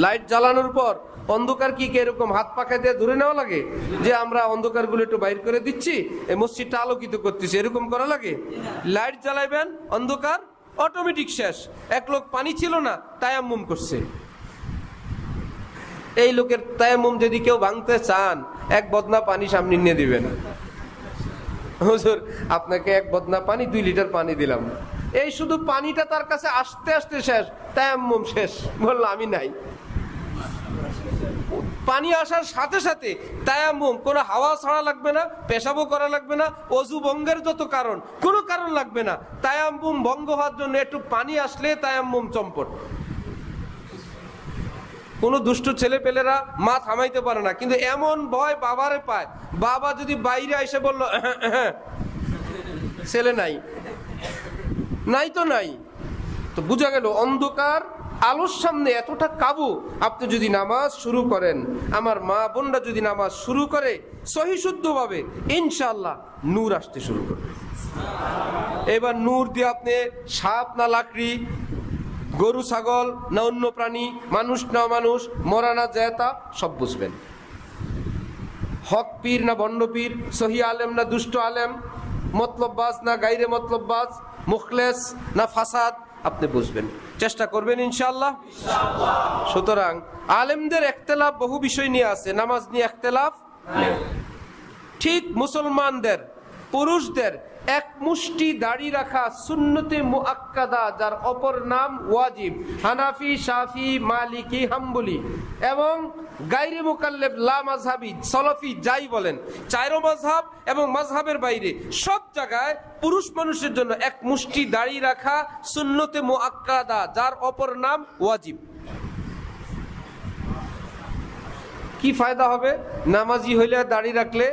লাইট জ্বালানোর পর অন্ধকার কি এরকম হাত পাখা দিয়ে ধরে নেওয়া লাগে যে আমরা অন্ধকার গুলো একটু বাইর করে দিচ্ছি, এই মসজিদটা আলোকিত করতেছি, এরকম করা লাগে? লাইট জ্বালাইবেন, অন্ধকার অটোমেটিক শেষ। এক লোক পানি ছিল না, তায়াম্মুম করছে। এই লোকের তায়াম্মুম যদি কেউ ভাঙতে চান, এক বদনা পানি সামনে নিয়ে দিবেন। হুজুর আপনাকে এক বদনা পানি, 2 লিটার পানি দিলাম। এই শুধু পানিটা তার কাছে আসতে আসতে শেষ, তায়াম্মুম শেষ। বলল আমি নাই। পানি আসার সাথে সাথে তায়াম্মুম, কোনো হাওয়া ছাড়া লাগবে না, পেশাবও করা লাগবে না, অজু ভঙ্গের যত কারণ, কোনো কারণ লাগবে না। তায়াম্মুম ভঙ্গ হওয়ার জন্য একটু পানি আসলে তায়াম্মুম চম্পট। কোন দুষ্ট ছেলে পেলেরা মা থামাইতে পারে না, কিন্তু এমন ভয় বাবারে পায়। বাবা যদি বাইরে এসে বলল ছেলে নাই, নাই তো নাই, তো বুঝা গেল অন্ধকার আলোর সামনে এতটা কাবু। আপনি যদি নামাজ শুরু করেন, আমার মা বোনরা যদি নামাজ শুরু করে সহিশুদ্ধ ভাবে, ইনশাআল্লাহ নূর আসতে শুরু করবে। এবার নূর দিয়ে আপনি সাপ না লাকড়ি, গরু ছাগল না অন্য প্রাণী, মানুষ না মানুষ, মরা না জেতা, সব বুঝবেন। হক পীর না ভণ্ড পীর, সহি আলেম না দুষ্ট আলেম, মতলববাজ না গাইরে মতলববাজ, মুখলেস না ফাসাদ, আপনি বুঝবেন, চেষ্টা করবেন ইনশাআল্লাহ। সুতরাং আলেমদের ইখতিলাফ বহু বিষয় নিয়ে আছে, নামাজ নিয়ে ইখতিলাফ নেই। ঠিক মুসলমানদের পুরুষদের এক মুষ্টি দাড়ি রাখা সুন্নতে মুআক্কাদা, যার অপর নাম ওয়াজিব, হানাফি, শাফি, মালিকি, হাম্বলি এবং গায়রে মুকাল্লাফ, লা মাযহাবি, সলফি যাই বলেন, চারো মাযহাব এবং মাযহাবের বাইরে সব জায়গায় পুরুষ মানুষের জন্য এক মুষ্টি দাড়ি রাখা সুন্নতে মুআক্কাদা, যার অপর নাম ওয়াজিব। কি ফায়দা হবে? নামাজি হইলে দাড়ি রাখলে,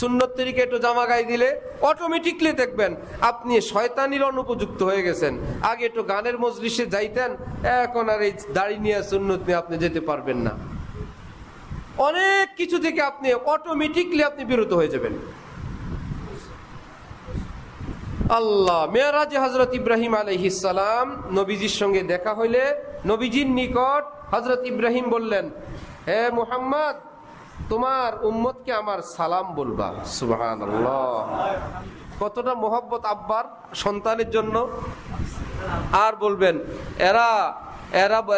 সুন্নত তরিকে একটু জামা গায়ে দিলে অটোমেটিকলি দেখবেন আপনি শয়তানির অনুপযুক্ত হয়ে গেছেন। আগে একটু গানের মজলিসে যাইতেন, এখন আর এই দাড়ি নিয়ে সুন্নত নিয়ে আপনি যেতে পারবেন না। অনেক কিছু থেকে আপনি অটোমেটিকলি আপনি বিরত হয়ে যাবেন। আল্লাহ মেরাজে হযরত ইব্রাহিম আলাইহিস সালাম নবীজির সঙ্গে দেখা হইলে নবীজির নিকট হযরত ইব্রাহিম বললেন, হে মুহাম্মদ, তোমার উম্মতকে আমার সালাম বলবা। সুবহানাল্লাহ, কতটা মোহব্বত আব্বার সন্তানের জন্য। আর বলবেন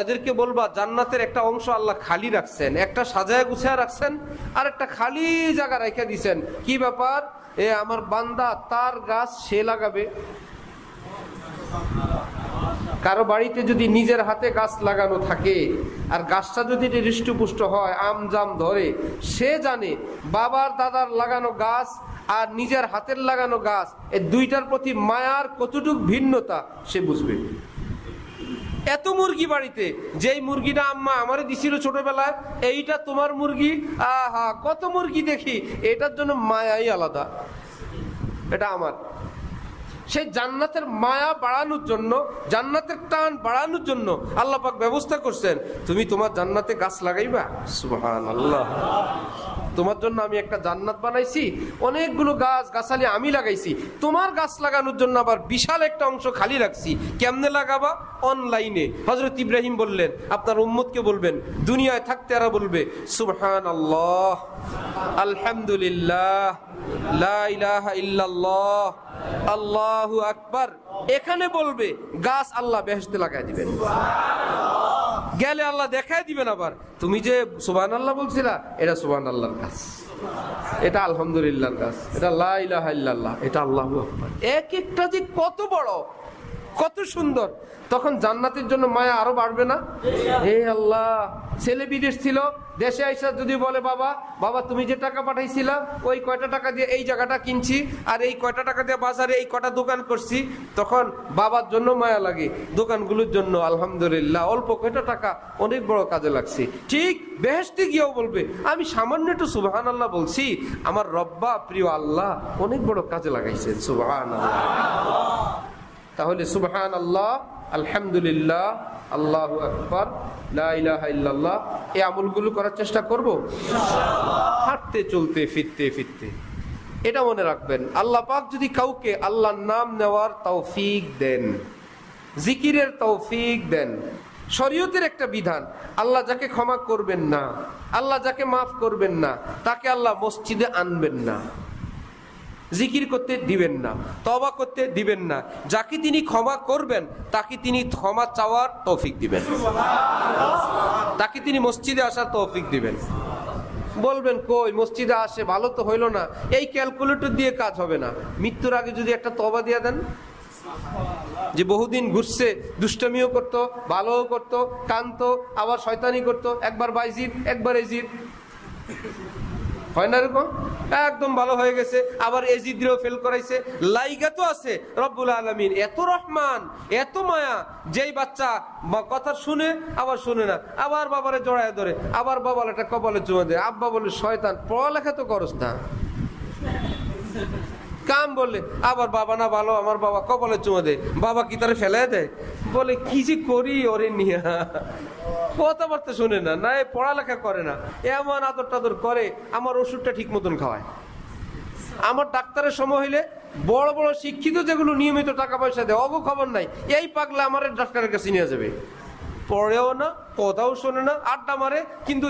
এদেরকে বলবা জান্নাতের একটা অংশ আল্লাহ খালি রাখছেন, একটা সাজায় গুছায় রাখছেন আর একটা খালি জায়গা রেখে দিছেন। কি ব্যাপার? আমার বান্দা তার গাছ সে লাগাবে। কারো বাড়িতে যদি নিজের হাতে গাছ লাগানো থাকে আর গাছটা যদি হৃষ্টপুষ্ট হয়, আম জাম ধরে, সে জানে বাবার দাদার লাগানো গাছ আর নিজের হাতের লাগানো গাছ, এই দুইটার প্রতি মায়ার কতটুকু ভিন্নতা সে বুঝবে। এত মুরগি বাড়িতে, যেই মুরগিটা আম্মা আমারে দিছিল ছোটবেলায়, এইটা তোমার মুরগি, আহা কত মুরগি দেখি, এটার জন্য মায়াই আলাদা, এটা আমার। সেই জান্নাতের মায়া বাড়ানোর জন্য, জান্নাতের টান বাড়ানোর জন্য আল্লাহ পাক ব্যবস্থা করছেন, তুমি তোমার জান্নাতে গাছ লাগাইবা। সুবহানাল্লাহ, তোমার জন্য আমি একটা জান্নাত বানাইছি, অনেকগুলো গাছ গাছালি আমি লাগাইছি, তোমার গাছ লাগানোর জন্য আবার বিশাল একটা অংশ খালি রাখছি। কেমনে লাগাবা? অনলাইনে। হযরত ইব্রাহিম বললেন, আপনার উম্মতকে বলবেন, দুনিয়ায় থাকতে এরা বলবে সুবহানাল্লাহ, আলহামদুলিল্লাহ, লা ইলাহা ইল্লাল্লাহ, আল্লাহু আকবার। এখানে বলবে, গাছ আল্লাহ বেহেশতে লাগাই দিবেন, গেলে আল্লাহ দেখাই দিবেন। আবার তুমি যে সুবহানাল্লাহ বলছিলা, এটা সুবহানাল্লাহর গাছ, এটা আলহামদুলিল্লাহর গাছ, এটা লা ইলাহা ইল্লাল্লাহ, এটা আল্লাহু আকবার। এক একটা যে কত বড়, কত সুন্দর। তখন জান্নাতের জন্য মায়া আরো বাড়বে না? হে আল্লাহ, ছেলে বিদেশ ছিল, দেশে আইসা যদি বলে, বাবা বাবা তুমি যে টাকা পাঠাইছিলা, ওই কয়টা টাকা দিয়ে এই জায়গাটা কিনছি, আর এই কয়টা টাকা দিয়ে বাজারে এই কয়টা দোকান করছি, তখন বাবার জন্য মায়া লাগে, দোকানগুলোর জন্য আলহামদুলিল্লাহ অল্প কয়টা টাকা অনেক বড় কাজে লাগছে। ঠিক বেহেশতে গিয়েও বলবে, আমি সামান্য একটু সুবহানাল্লাহ বলছি, আমার রব্বা প্রিয় আল্লাহ অনেক বড় কাজে লাগাইছেন। সুবহানাল্লাহ। তাহলে সুবহানাল্লাহ, আলহামদুলিল্লাহ, আল্লাহু আকবার, লা ইলাহা ইল্লাল্লাহ, এই আমলগুলো করার চেষ্টা করব হাঁটতে চলতে ফিরতে ফিরতে। এটা মনে রাখবেন, আল্লাহ পাক যদি কাউকে আল্লাহর নাম নেওয়ার তৌফিক দেন, জিকিরের তৌফিক দেন, শরীয়তের একটা বিধান, আল্লাহ যাকে ক্ষমা করবেন না, আল্লাহ যাকে মাফ করবেন না, তাকে আল্লাহ মসজিদে আনবেন না, জিকির করতে দিবেন না, তওবা করতে দিবেন না। যাকে তিনি ক্ষমা করবেন তাকে তিনি ক্ষমা চাওয়ার তৌফিক দিবেন, তাকে তিনি মসজিদে আসার তৌফিক দিবেন। বলবেন, কই মসজিদে আসে ভালো তো হইল না, এই ক্যালকুলেটর দিয়ে কাজ হবে না। মৃত্যুর আগে যদি একটা তওবা দিয়ে দেন, যে বহুদিন ঘুরছে, দুষ্টমিও করতো, ভালোও করতো, কানতো, আবার শয়তানি করতো, একবার বাইজিদ একবার এজিদ, হয় না এরকম? একদম ভালো হয়ে গেছে, আবার এজিদরেও ফেল করাইছে। লাইগা তো আছে রব্বুল আলামিন এত রহমান, এত মায়া, যেই বাচ্চা কথা শুনে আবার শুনে না, আবার বাবারে জড়ায় ধরে, আবার বাবার একটা কপালে চুমা দেয়, আব্বা বলে শয়তান পড়ালেখা তো করস না, কাম বললে আবার বাবা না ভালো, আমার বাবা কপালে চুমা দেয়, বাবা কি তারে ফেলে দেয়, বলে কি যে করি ওরে নিয়া, কথাবার্তা শুনে না, না পড়ালেখা করে না, এমন আদর টাদর করে, আমার ওষুধটা ঠিক মতন খাওয়ায়, আমার ডাক্তারের সময় হইলে বড় বড় শিক্ষিত যেগুলো নিয়মিত টাকা পয়সা দেয়, অগো খবর নাই, এই পাগলা আমার ডাক্তারের কাছে নিয়ে যাবে, পড়েও না, কথাও শোনে না, আড্ডা মারে, কিন্তু